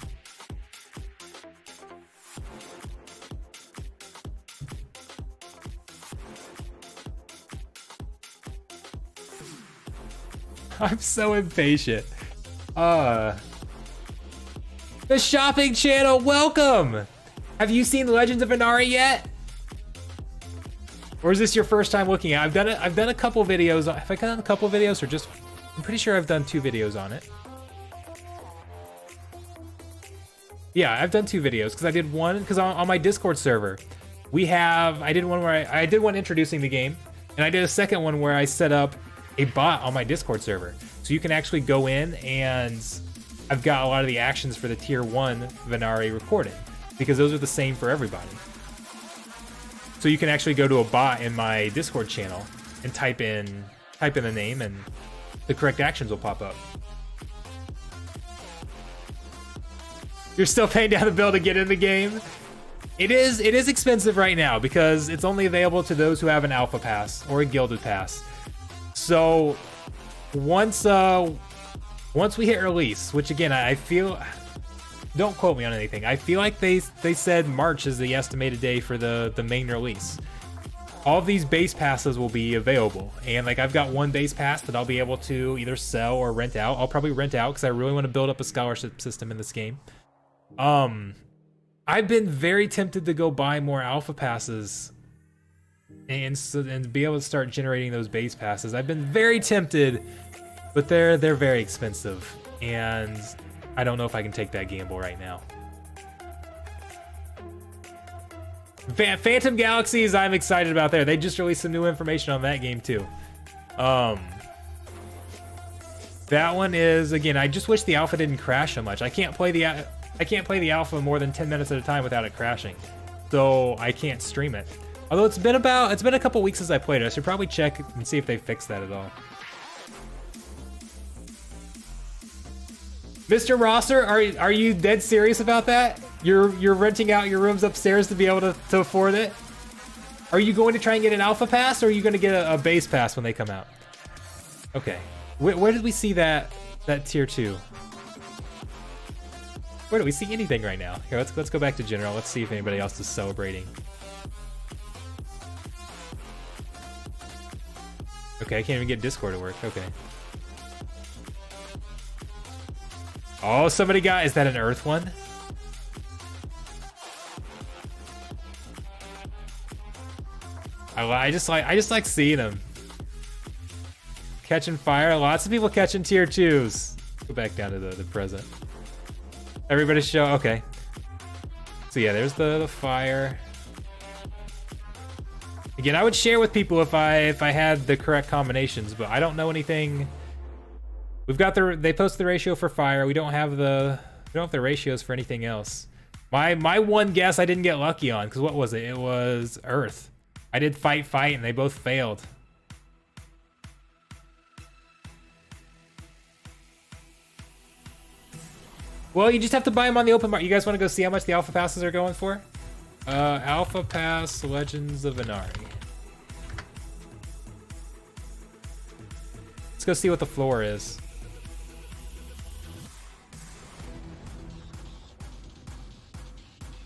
I'm so impatient. The shopping channel, welcome! Have you seen Legends of Venari yet? Or is this your first time looking at it? I've done a couple videos. Have I done a couple videos or just... I'm pretty sure I've done 2 videos on it. Yeah, I've done 2 videos because I did one, because on my Discord server, I did one where I did one introducing the game, and I did a second one where I set up a bot on my Discord server. So you can actually go in and I've got a lot of the actions for the tier 1 Venari recorded, because those are the same for everybody. So you can actually go to a bot in my Discord channel and type in the name, and the correct actions will pop up. You're still paying down the bill to get in the game? It is expensive right now because it's only available to those who have an alpha pass or a gilded pass. So once we hit release, which again I feel, don't quote me on anything, I feel like they said March is the estimated day for the main release. All of these base passes will be available, and like I've got one base pass that I'll be able to either sell or rent out. I'll probably rent out because I really want to build up a scholarship system in this game. I've been very tempted to go buy more alpha passes and be able to start generating those base passes. I've been very tempted, but they're very expensive, and I don't know if I can take that gamble right now. Phantom Galaxies, I'm excited about there. They just released some new information on that game too. That one is, again, I just wish the alpha didn't crash so much. I can't play the alpha more than 10 minutes at a time without it crashing, so I can't stream it. Although it's been a couple weeks since I played it. I should probably check and see if they fixed that at all. Mr. Rosser, are you dead serious about that? You're renting out your rooms upstairs to be able to afford it? Are you going to try and get an alpha pass, or are you going to get a base pass when they come out? Okay, where did we see that tier 2? Where do we see anything right now? Here, let's go back to general. Let's see if anybody else is celebrating. Okay, I can't even get Discord to work. Okay. Oh, somebody got, is that an Earth one? I just like seeing them. Catching fire. Lots of people catching tier 2s. Go back down to the present. Everybody show, okay. So yeah, there's the fire. Again, I would share with people if I had the correct combinations, but I don't know anything. We've got they posted the ratio for fire. We don't have the ratios for anything else. My one guess I didn't get lucky on, because what was it? It was Earth. I did fight, and they both failed. Well, you just have to buy them on the open market. You guys want to go see how much the alpha passes are going for? Alpha pass Legends of Venari. Let's go see what the floor is.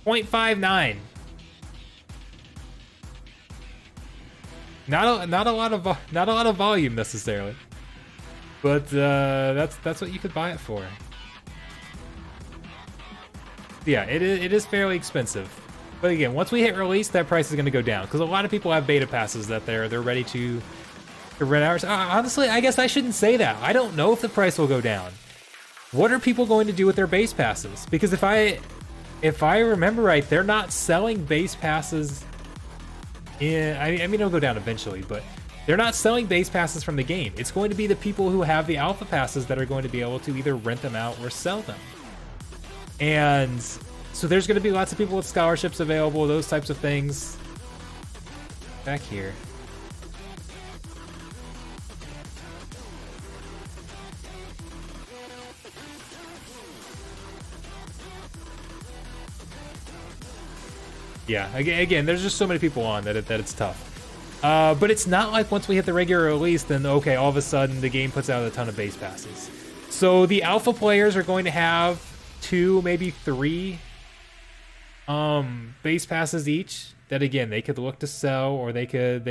.59. Not a lot of volume necessarily, but that's what you could buy it for. Yeah, it is fairly expensive, but again, once we hit release, that price is going to go down because a lot of people have beta passes that they're ready to rent hours. Honestly, I guess I shouldn't say that. I don't know if the price will go down. What are people going to do with their base passes? Because if I remember right, they're not selling base passes. I mean, it'll go down eventually, but they're not selling base passes from the game. It's going to be the people who have the alpha passes that are going to be able to either rent them out or sell them. And so there's going to be lots of people with scholarships available, those types of things. Back here. Yeah, again, there's just so many people on that it's tough. But it's not like once we hit the regular release, then okay, all of a sudden the game puts out a ton of base passes. So the alpha players are going to have 2, maybe 3 base passes each that again they could look to sell or they could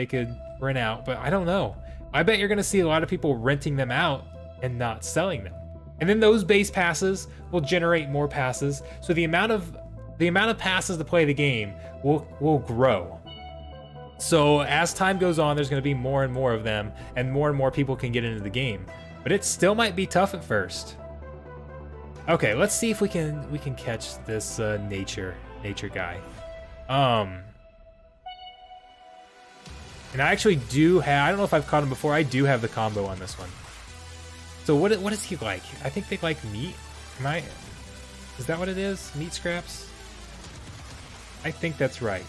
rent out, but I don't know. I bet you're gonna see a lot of people renting them out and not selling them. And then those base passes will generate more passes. So the amount of passes to play the game will grow. So as time goes on, there's going to be more and more of them, and more people can get into the game. But it still might be tough at first. Okay, let's see if we can catch this nature guy. And I actually do have, I don't know if I've caught him before, I do have the combo on this one. So what is he like? I think they like meat. Is that what it is? Meat scraps? I think that's right.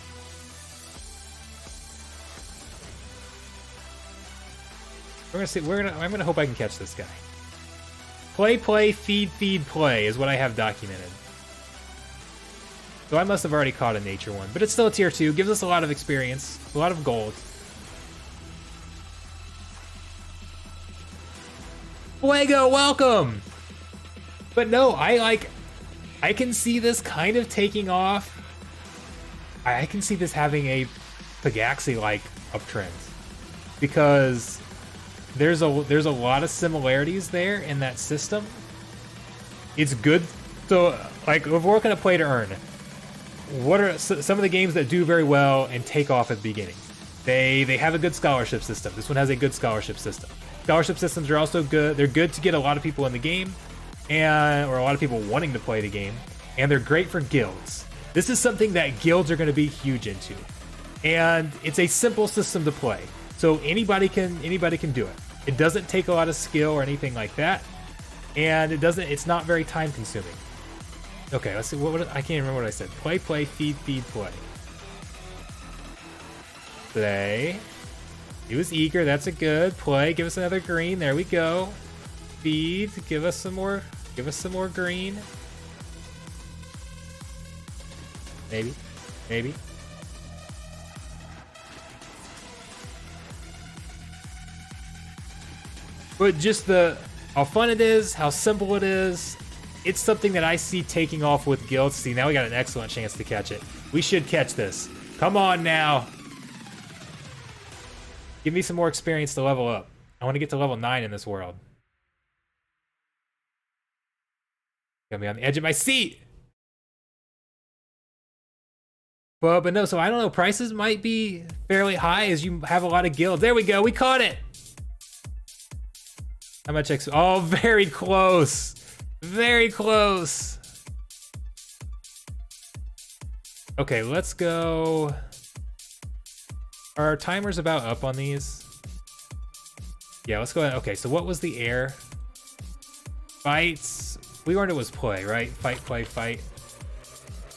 I'm gonna hope I can catch this guy. Play, play, feed, feed, play is what I have documented. So I must have already caught a nature one, but it's still a tier 2. Gives us a lot of experience, a lot of gold. Fuego, welcome! But no, I can see this kind of taking off. I can see this having a Pagaxi-like uptrend. Because there's a lot of similarities there in that system. It's good. So, like, if we're looking at play to earn, what are some of the games that do very well and take off at the beginning? They have a good scholarship system. This one has a good scholarship system. Scholarship systems are also good. They're good to get a lot of people in the game, or a lot of people wanting to play the game, and they're great for guilds. This is something that guilds are going to be huge into, and it's a simple system to play. So anybody can do it. It doesn't take a lot of skill or anything like that, and it's not very time consuming. Okay, let's see. I can't remember what I said. Play, play, feed, feed, play. Play. He was eager. That's a good play. Give us another green. There we go. Feed. Give us some more. Give us some more green. Maybe. Maybe. But just how fun it is, how simple it is. It's something that I see taking off with guilds. See, now we got an excellent chance to catch it. We should catch this. Come on now. Give me some more experience to level up. I want to get to level 9 in this world. Got me on the edge of my seat. But no, so I don't know. Prices might be fairly high as you have a lot of guilds. There we go. We caught it. How much XP? Oh, very close. Very close. Okay, let's go. Are our timers about up on these? Yeah, let's go ahead. Okay, so what was the air? Fights. We learned it was play, right? Fight, play, fight.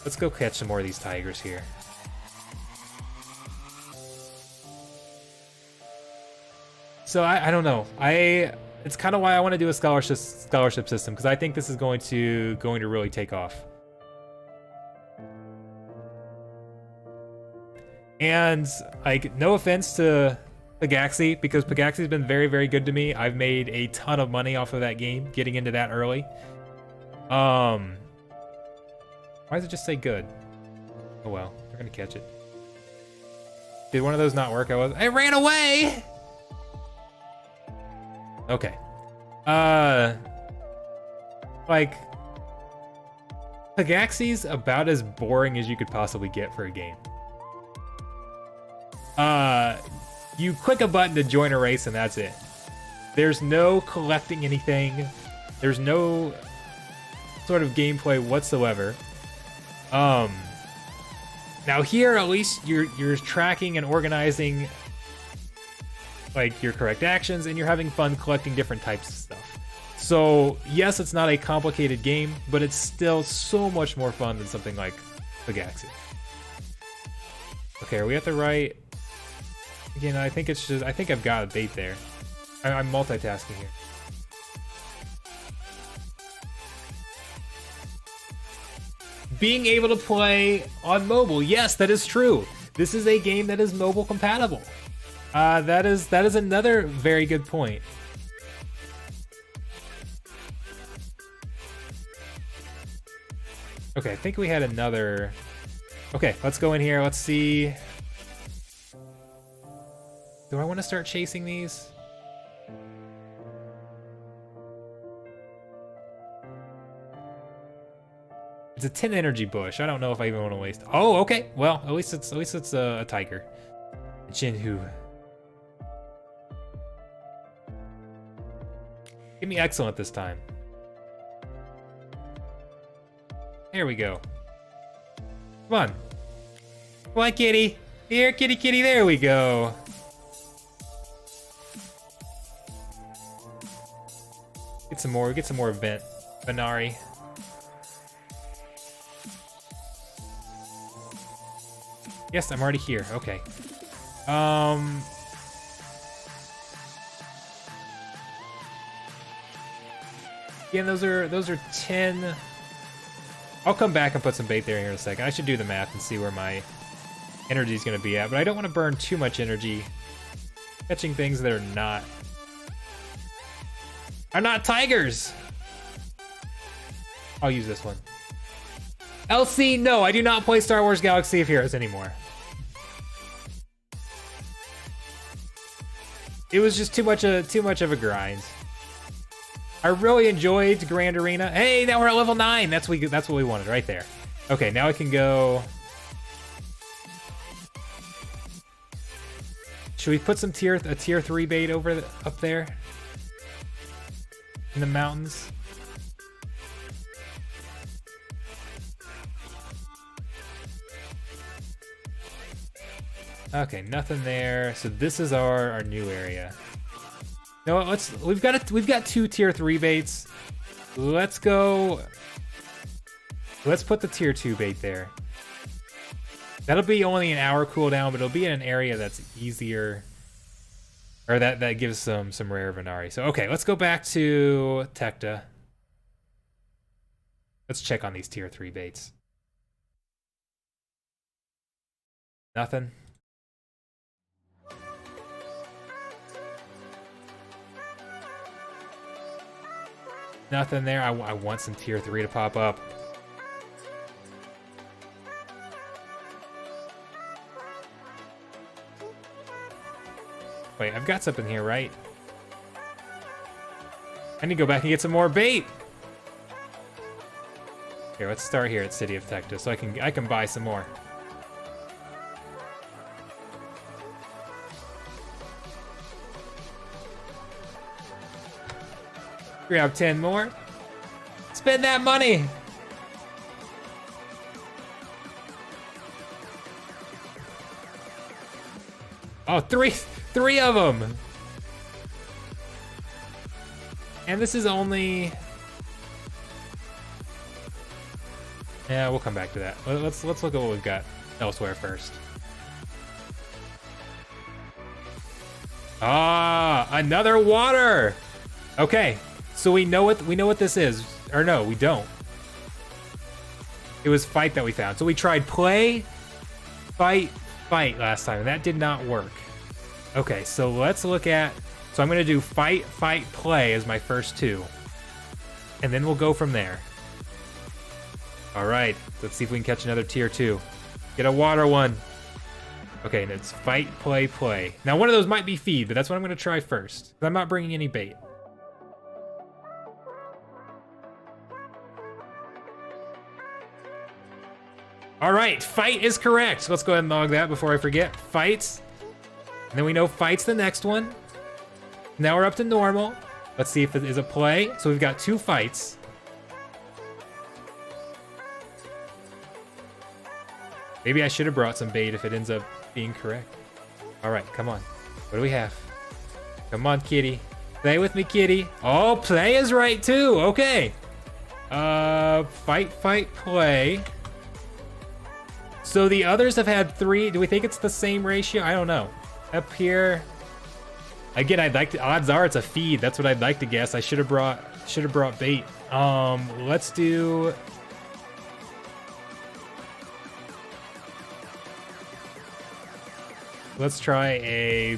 Let's go catch some more of these tigers here. So I don't know. It's kind of why I want to do a scholarship system, because I think this is going to really take off. And like, no offense to Pagaxi, because Pagaxi's been very, very good to me. I've made a ton of money off of that game, getting into that early. Why does it just say good? Oh well, we're gonna catch it. Did one of those not work? I ran away! Okay. Like, Pagaxi's about as boring as you could possibly get for a game. You click a button to join a race and that's it. There's no collecting anything. There's no sort of gameplay whatsoever. Now here, at least you're tracking and organizing like your correct actions, and you're having fun collecting different types of stuff. So yes, it's not a complicated game, but it's still so much more fun than something like Pagaxi. Okay, are we at the right? Again, I think I've got a bait there. I'm multitasking here. Being able to play on mobile, yes, that is true. This is a game that is mobile compatible. That is another very good point. Okay, I think we had another. Okay, let's go in here. Let's see. Do I want to start chasing these? It's a 10 energy bush. I don't know if I even want to waste. Oh, okay. Well, at least it's a tiger. A Jinhu. Give me excellent this time. There we go. Come on. Come on, kitty. Here, kitty, kitty. There we go. Get some more. Get some more Venari. Yes, I'm already here. Okay. Again, those are 10. I'll come back and put some bait there here in a second. I should do the math and see where my energy is going to be at, but I don't want to burn too much energy catching things that are not tigers. I'll use this one. LC, no, I do not play Star Wars Galaxy of Heroes anymore. It was just too much of a grind. I really enjoyed Grand Arena. Hey, now we're at level 9. That's what we wanted right there. Okay, now I can go. Should we put some a tier 3 bait up there in the mountains? Okay, nothing there. So this is our new area. No, we've got 2 tier 3 baits. Let's go. Let's put the tier 2 bait there. That'll be only an hour cooldown, but it'll be in an area that's easier, or that gives some rare Venari. So okay, let's go back to Tecta. Let's check on these tier 3 baits. Nothing. Nothing there. I want some tier 3 to pop up. Wait, I've got something here, right? I need to go back and get some more bait. Here, let's start here at City of Tecta so I can buy some more. Grab 10 more. Spend that money. Oh, three of them. And this is only. Yeah, we'll come back to that. Let's look at what we've got elsewhere first. Ah, another water. Okay. So we know what this is. Or no, we don't. It was fight that we found. So we tried play, fight last time, and that did not work. Okay, so let's look at. So I'm gonna do fight, play as my first 2. And then we'll go from there. All right, let's see if we can catch another tier 2. Get a water one. Okay, and it's fight, play. Now one of those might be feed, but that's what I'm gonna try first. I'm not bringing any bait. All right, fight is correct. So let's go ahead and log that before I forget. Fight. And then we know fight's the next one. Now we're up to normal. Let's see if it is a play. So we've got 2 fights. Maybe I should have brought some bait if it ends up being correct. All right, come on. What do we have? Come on, kitty. Play with me, kitty. Oh, play is right too. Okay. Fight, play. So the others have had 3. Do we think it's the same ratio? I don't know. Up here, again, odds are it's a feed. That's what I'd like to guess. I should have brought bait. Let's do. Let's try a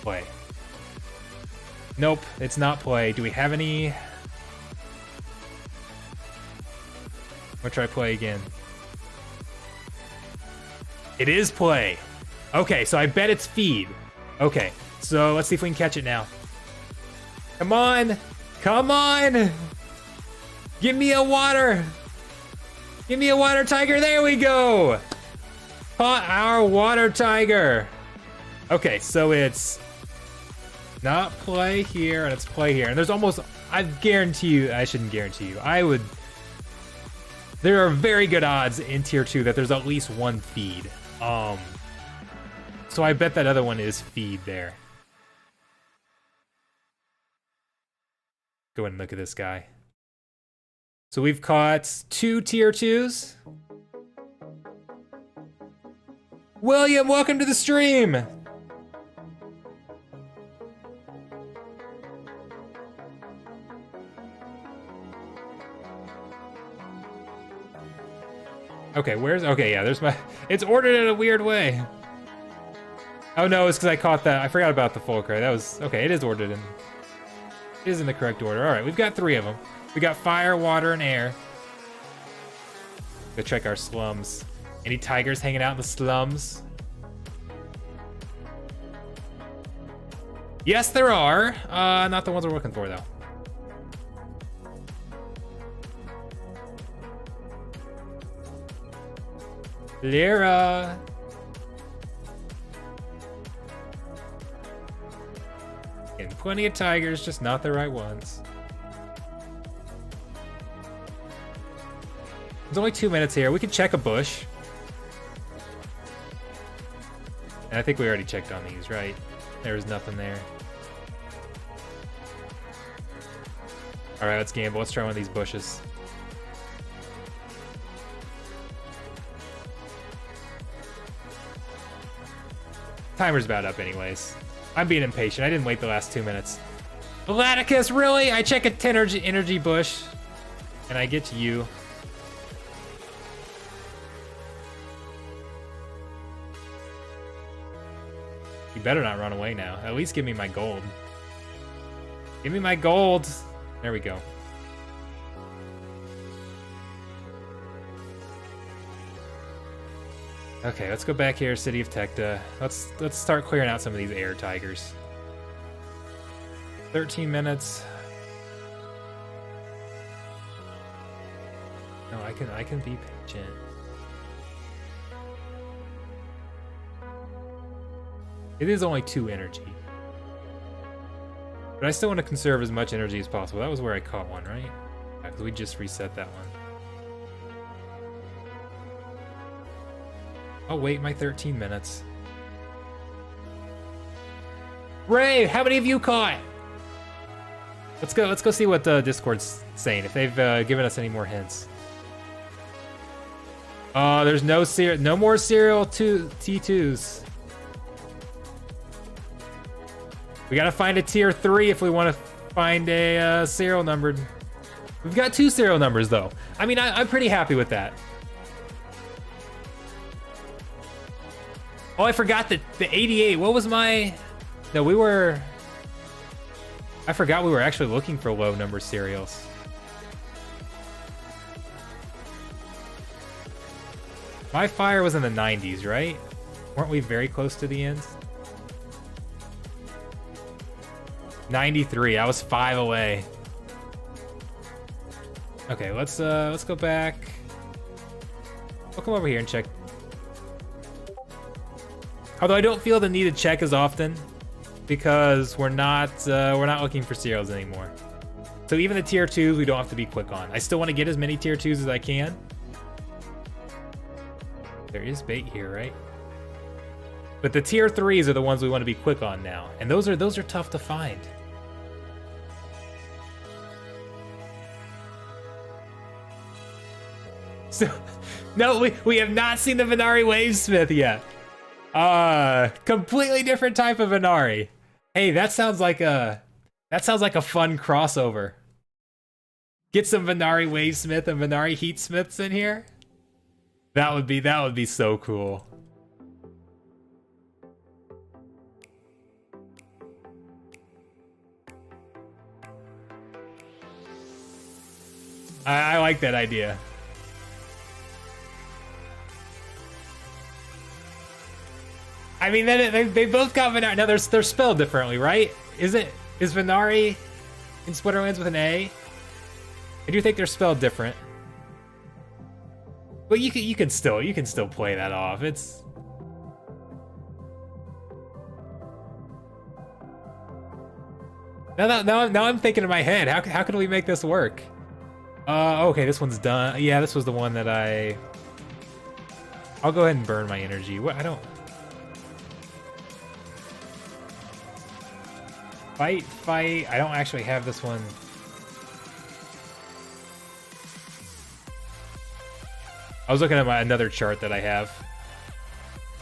play. Nope, it's not play. Do we have any? I'm gonna try play again. It is play. Okay, so I bet it's feed. Okay, so let's see if we can catch it now. Come on. Come on. Give me a water. Give me a water tiger. There we go. Caught our water tiger. Okay, so it's not play here and it's play here. And there's almost, I guarantee you, I shouldn't guarantee you. There are very good odds in tier 2 that there's at least 1 feed. So I bet that other one is feed there. Go ahead and look at this guy. So we've caught 2 tier 2s. William, welcome to the stream. Okay, okay, there's my, it's ordered in a weird way. Oh no, it's because I caught that. I forgot about the fulcrum. That was, okay, it is ordered in, it is in the correct order. All right, we've got 3 of them. We got fire, water, and air. Go check our slums. Any tigers hanging out in the slums? Yes, there are. Not the ones we're looking for, though. Lyra. Getting plenty of tigers, just not the right ones. There's only 2 minutes here. We can check a bush. And I think we already checked on these, right? There was nothing there. All right, let's gamble. Let's try one of these bushes. Timer's about up anyways. I'm being impatient. I didn't wait the last 2 minutes. Laticus, really? I check a 10 energy bush, and I get to you. You better not run away now. At least give me my gold. Give me my gold. There we go. Okay, let's go back here, City of Tekta. Let's start clearing out some of these air tigers. 13 minutes. No, I can be patient. It is only 2 energy. But I still want to conserve as much energy as possible. That was where I caught one, right? Yeah, because we just reset that one. I'll wait my 13 minutes. Ray, how many of you caught? Let's go see what Discord's saying, if they've given us any more hints. There's no more serial T2s. We gotta find a tier 3 if we want to find a serial numbered. We've got 2 serial numbers though. I mean, I'm pretty happy with that. Oh, I forgot the 88. What was my? No, we were. I forgot we were actually looking for low number serials. My fire was in the 90s, right? Weren't we very close to the ends? 93. I was 5 away. Okay, let's go back. I'll come over here and check. Although I don't feel the need to check as often because we're not looking for serials anymore. So even the tier 2s we don't have to be quick on. I still want to get as many tier 2s as I can. There is bait here, right? But the tier 3s are the ones we want to be quick on now. And those are tough to find. So, no, we have not seen the Venari Wavesmith yet. Completely different type of Venari. Hey, that sounds like a fun crossover. Get some Venari Wavesmith and Venari Heatsmiths in here. That would be so cool. I like that idea. I mean, they both got Venari. Now they're spelled differently, right? Is Venari in Splinterlands with an A? I do think they're spelled different. But you can still play that off. It's now I'm thinking in my head, how can we make this work? Okay, this one's done. Yeah, this was the one that I'll go ahead and burn my energy. What I don't. Fight. I don't actually have this one. I was looking at another chart that I have.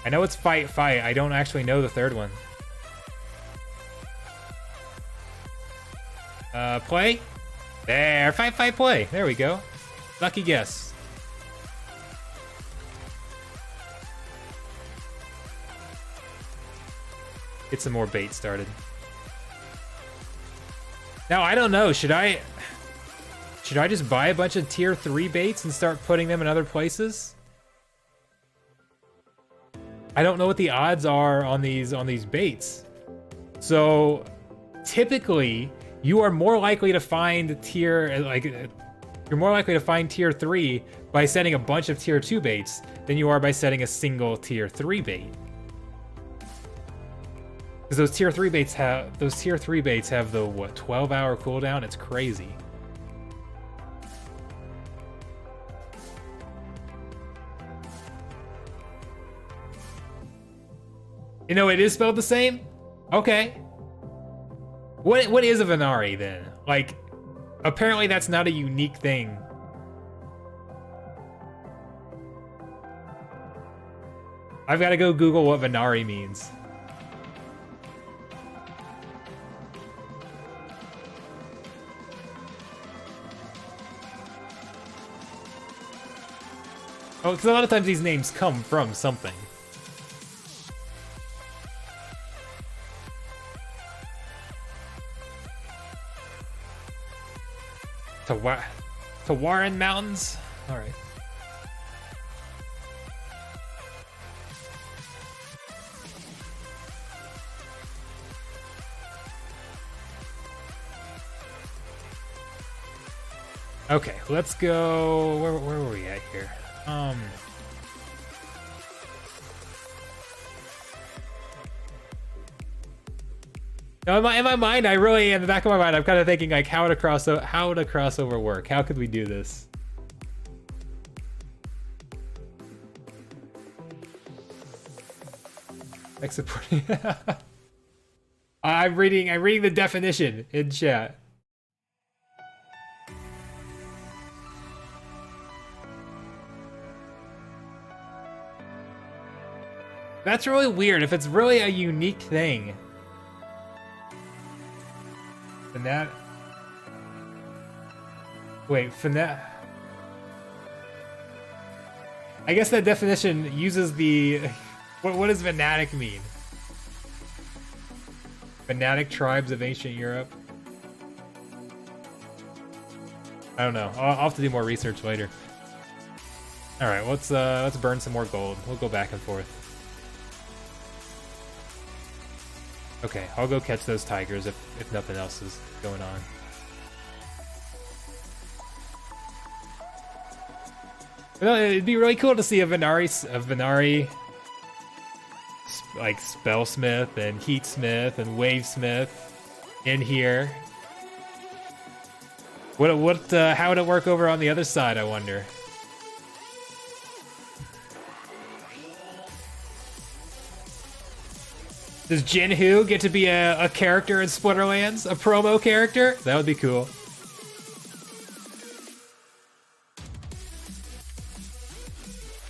I know it's fight, fight. I don't actually know the third one. Play? There, fight, fight, play. There we go. Lucky guess. Get some more bait started. Now, I don't know. Should I just buy a bunch of tier 3 baits and start putting them in other places? I don't know what the odds are on these baits. So, typically, you are more likely to find tier 3 by setting a bunch of tier 2 baits than you are by setting a single tier 3 bait. Because those tier 3 baits have the 12-hour cooldown. It's crazy. You know, it is spelled the same? Okay. What is a Venari then? Like, apparently that's not a unique thing. I've got to go Google what Venari means. Oh, because a lot of times these names come from something. To Warren Mountains? Alright. Okay, let's go. Where were we at here? No, in my mind, I really, in the back of my mind, I'm kind of thinking like how would a crossover work? How could we do this? I'm reading the definition in chat. That's really weird if it's really a unique thing. I guess that definition uses the... What does Venadic mean? Venadic tribes of ancient Europe? I don't know. I'll have to do more research later. Alright, let's burn some more gold. We'll go back and forth. Okay, I'll go catch those tigers if nothing else is going on. Well, it'd be really cool to see a Venari like Spellsmith and Heatsmith and Wavesmith in here. How would it work over on the other side, I wonder? Does Jinhu get to be a character in Splinterlands? A promo character? That would be cool.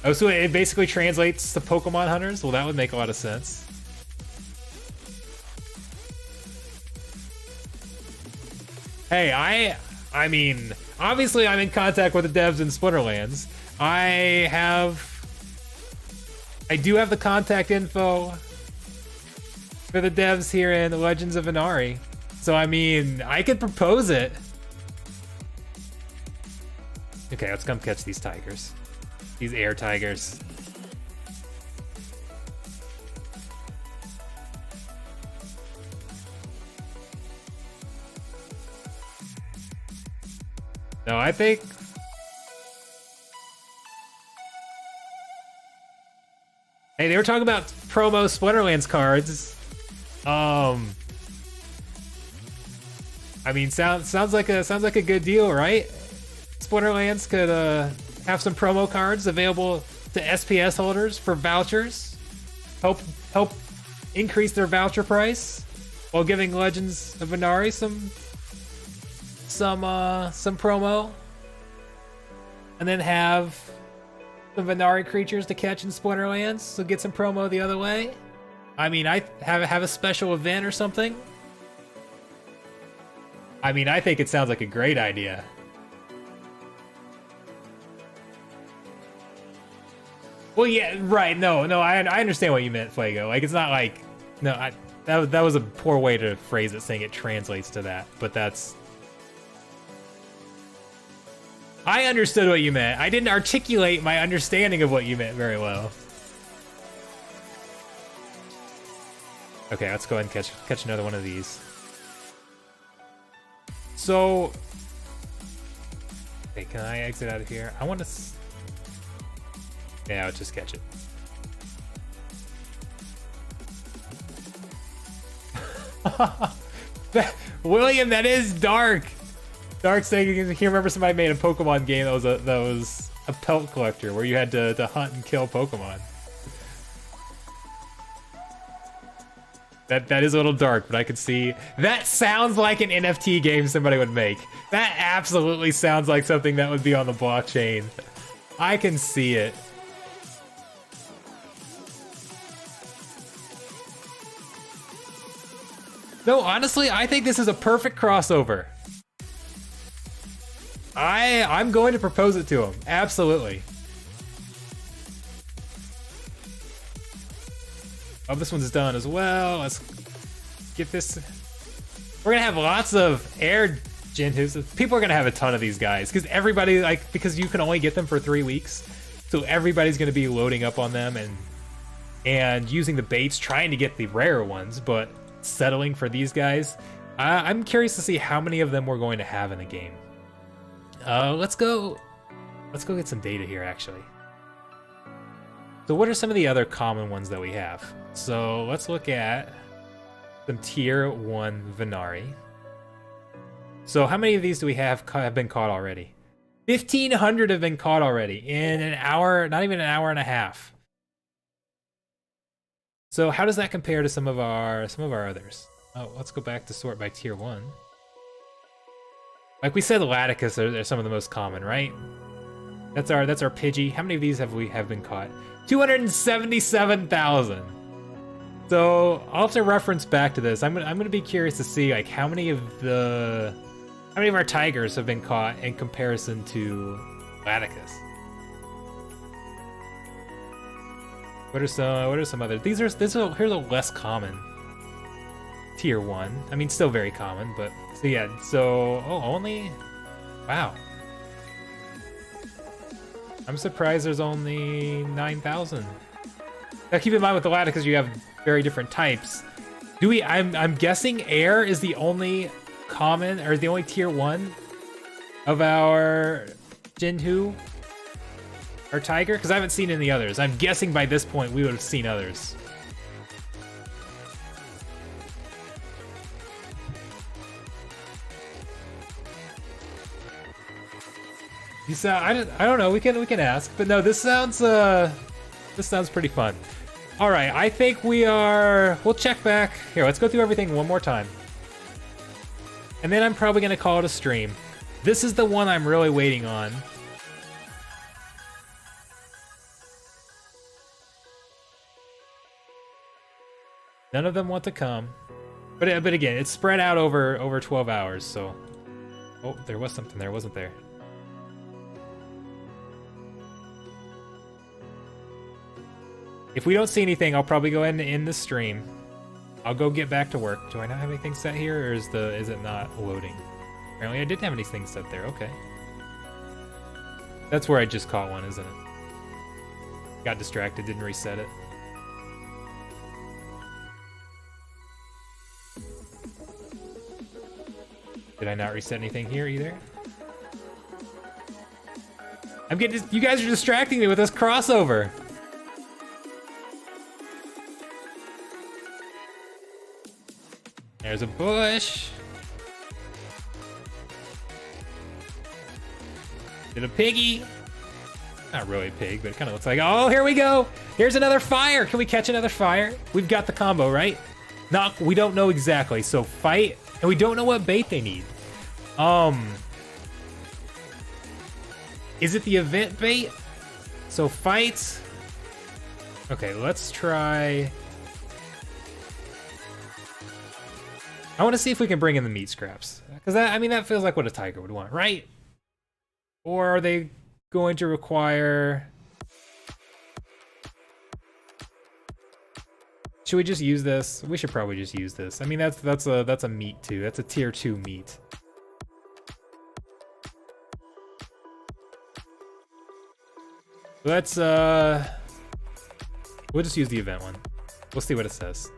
Oh, so it basically translates to Pokemon hunters? Well, that would make a lot of sense. Hey, I mean, obviously I'm in contact with the devs in Splinterlands. I do have the contact info for the devs here in the Legends of Venari. So, I mean, I could propose it. Okay, let's come catch these tigers. These air tigers. No, I think... Hey, they were talking about promo Splinterlands cards. I mean, sounds like a good deal, right? Splinterlands could have some promo cards available to SPS holders for vouchers. Help increase their voucher price while giving Legends of Venari some promo. And then have some Venari creatures to catch in Splinterlands, so get some promo the other way. I mean, I have a special event or something. I mean, I think it sounds like a great idea. Well, yeah, right. No, I understand what you meant, Fuego. Like, it's not like, no, that was a poor way to phrase it, saying it translates to that. But that's, I understood what you meant. I didn't articulate my understanding of what you meant very well. Okay, let's go ahead and catch another one of these. So, okay, can I exit out of here? I want to. Yeah, let's just catch it. William, that is dark. Dark saying you can remember somebody made a Pokemon game that was a pelt collector where you had to hunt and kill Pokemon. That is a little dark, but I could see that sounds like an NFT game somebody would make. That absolutely sounds like something that would be on the blockchain. I can see it. No, honestly, I think this is a perfect crossover. I'm going to propose it to him. Absolutely. Oh, this one's done as well. Let's get this. We're gonna have lots of air Jinhus. People are gonna have a ton of these guys because everybody, like, because you can only get them for 3 weeks, so everybody's gonna be loading up on them and using the baits, trying to get the rare ones, but settling for these guys. I'm curious to see how many of them we're going to have in the game. Let's go get some data here, actually. So what are some of the other common ones that we have? So let's look at some tier 1 Venari. So how many of these do we have been caught already? 1,500 have been caught already in an hour, not even an hour and a half. So how does that compare to some of our others? Oh, let's go back to sort by tier 1. Like we said, Laticus are some of the most common, right? That's our Pidgey. How many of these have been caught? 277,000. So I'll have to reference back to this. I'm gonna be curious to see like how many of our tigers have been caught in comparison to Laticus. What are some others? Here's a less common tier 1. I mean, still very common, but so yeah. So only, wow. I'm surprised there's only 9,000. Now keep in mind with the Laticus you have very different types. I'm guessing air is the only common or the only tier 1 of our Jinhu or tiger, because I haven't seen any others. I'm guessing by this point we would have seen others. I don't know. We can ask, but no. This sounds pretty fun. All right, I think we'll check back here. Let's go through everything one more time, and then I'm probably gonna call it a stream. This is the one I'm really waiting on. None of them want to come, but again, it's spread out over 12 hours. So, oh, there was something there, wasn't there? If we don't see anything, I'll probably go ahead and end the stream. I'll go get back to work. Do I not have anything set here, or is it not loading? Apparently I didn't have anything set there. Okay. That's where I just caught one, isn't it? Got distracted, didn't reset it. Did I not reset anything here either? You guys are distracting me with this crossover. There's a bush. Did a piggy. Not really a pig, but it kind of looks like, oh, here we go. Here's another fire. Can we catch another fire? We've got the combo, right? We don't know exactly. So fight, and we don't know what bait they need. Is it the event bait? So fight. Okay, let's try. I want to see if we can bring in the meat scraps. Because that, I mean, that feels like what a tiger would want, right? Or are they going to require... Should we just use this? We should probably just use this. I mean, that's a meat too. That's a tier 2 meat. Let's we'll just use the event one. We'll see what it says.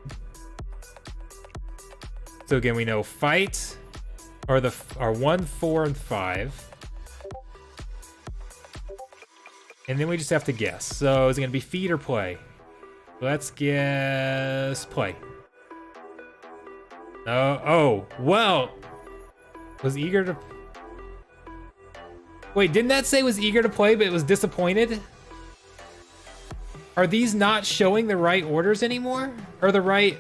So again, we know fight are 1, 4, and 5. And then we just have to guess. So is it gonna be feed or play? Let's guess play. Oh, well. Was eager to... Wait, didn't that say was eager to play, but it was disappointed? Are these not showing the right orders anymore? Or the right...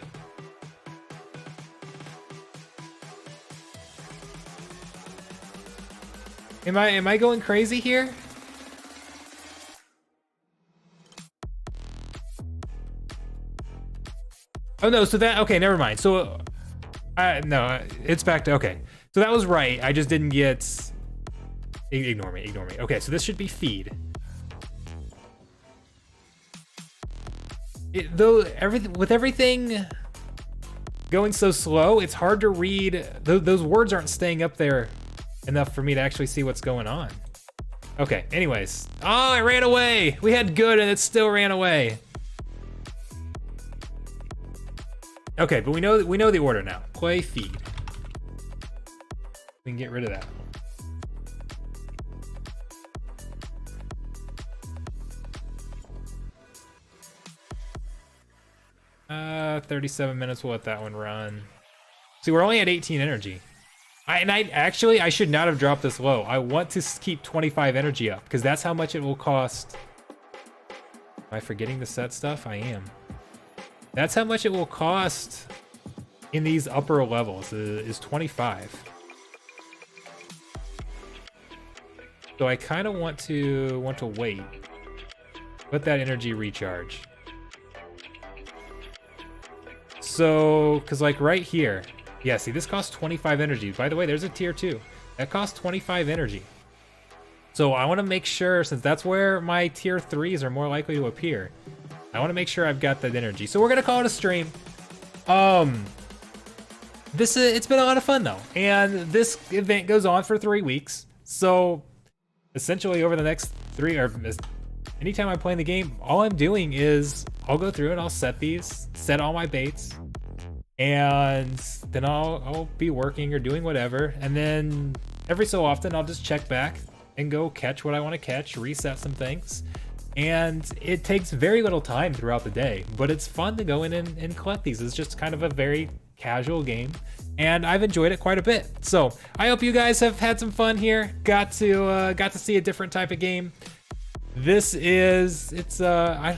Am I going crazy here? Oh no, so that, okay, never mind. So, no, it's back to, okay. So that was right, I just didn't get, ignore me. Okay, so this should be feed. With everything going so slow, it's hard to read, those words aren't staying up there enough for me to actually see what's going on. Okay, anyways. Oh, it ran away! We had good and it still ran away. Okay, but we know the order now. Play, feed. We can get rid of that. 37 minutes, we'll let that one run. See, we're only at 18 energy. I should not have dropped this low. I want to keep 25 energy up, because that's how much it will cost. Am I forgetting to set stuff? I am. That's how much it will cost in these upper levels, is 25. So I kind of want to wait. Let that energy recharge. So, because like right here, yeah, see this costs 25 energy. By the way, there's a tier 2. That costs 25 energy. So I want to make sure, since that's where my tier 3s are more likely to appear, I want to make sure I've got that energy. So we're gonna call it a stream. It's been a lot of fun though, and this event goes on for 3 weeks. So essentially, over the next 3, or anytime I'm playing the game, all I'm doing is I'll go through and I'll set all my baits, and then I'll be working or doing whatever, and then every so often I'll just check back and go catch what I want to catch, reset some things. And it takes very little time throughout the day, but it's fun to go in and collect these. It's just kind of a very casual game, and I've enjoyed it quite a bit. So I hope you guys have had some fun here. Got to see a different type of game. This is, I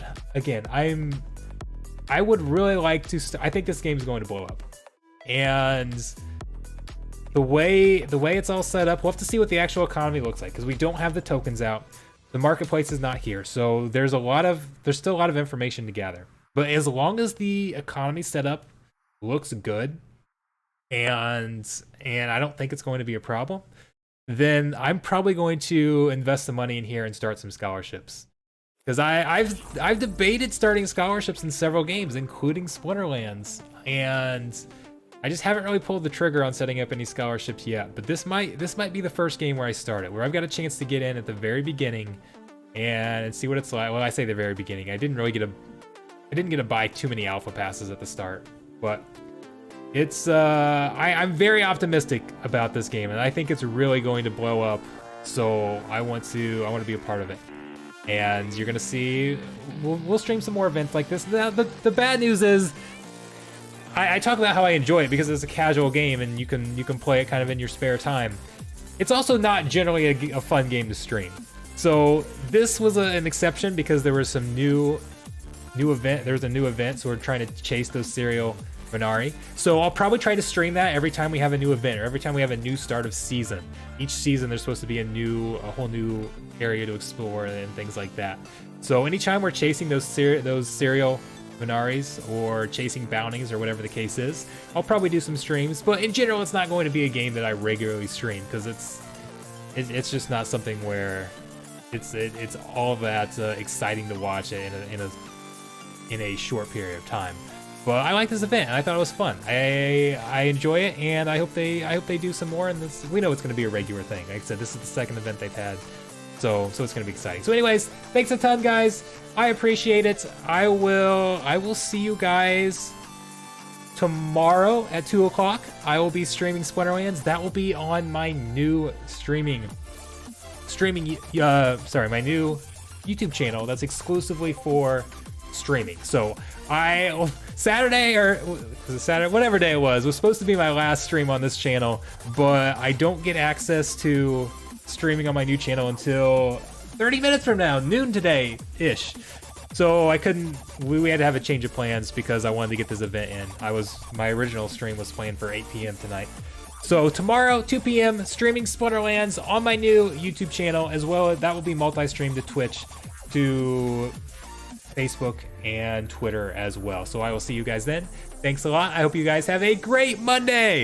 would really like to, I think this game's going to blow up. And the way it's all set up, we'll have to see what the actual economy looks like, because we don't have the tokens out. The marketplace is not here, so there's still a lot of information to gather. But as long as the economy setup looks good, and I don't think it's going to be a problem, then I'm probably going to invest the money in here and start some scholarships. Because I've debated starting scholarships in several games, including Splinterlands, and I just haven't really pulled the trigger on setting up any scholarships yet. But this might be the first game where I start it, where I've got a chance to get in at the very beginning and see what it's like. Well, I say the very beginning. I didn't get to buy too many alpha passes at the start, but it's I'm very optimistic about this game, and I think it's really going to blow up. So I want to be a part of it. And you're gonna see, we'll stream some more events like this. The bad news is, I talk about how I enjoy it because it's a casual game and you can play it kind of in your spare time. It's also not generally a fun game to stream. So this was an exception because there was some new event. There was a new event, so we're trying to chase those serial Venari. So I'll probably try to stream that every time we have a new event or every time we have a new start of season. Each season there's supposed to be a whole new area to explore and things like that. So anytime we're chasing those serial Venaris or chasing bounties or whatever the case is, I'll probably do some streams. But in general, it's not going to be a game that I regularly stream because it's just not something where it's all that exciting to watch in a short period of time. But I like this event, and I thought it was fun. I enjoy it, and I hope they do some more. And this, we know it's going to be a regular thing. Like I said, this is the second event they've had, so it's going to be exciting. So, anyways, thanks a ton, guys. I appreciate it. I will see you guys tomorrow at 2 o'clock. I will be streaming Splinterlands. That will be on my new my new YouTube channel that's exclusively for streaming. So Saturday, whatever day it was supposed to be my last stream on this channel, but I don't get access to streaming on my new channel until 30 minutes from now, noon today-ish. So I couldn't, we had to have a change of plans because I wanted to get this event in. My original stream was planned for 8 p.m. tonight. So tomorrow, 2 p.m., streaming Splinterlands on my new YouTube channel, as well as that will be multi-streamed to Twitch, to Facebook, and Twitter as well. So I will see you guys then. Thanks a lot. I hope you guys have a great Monday.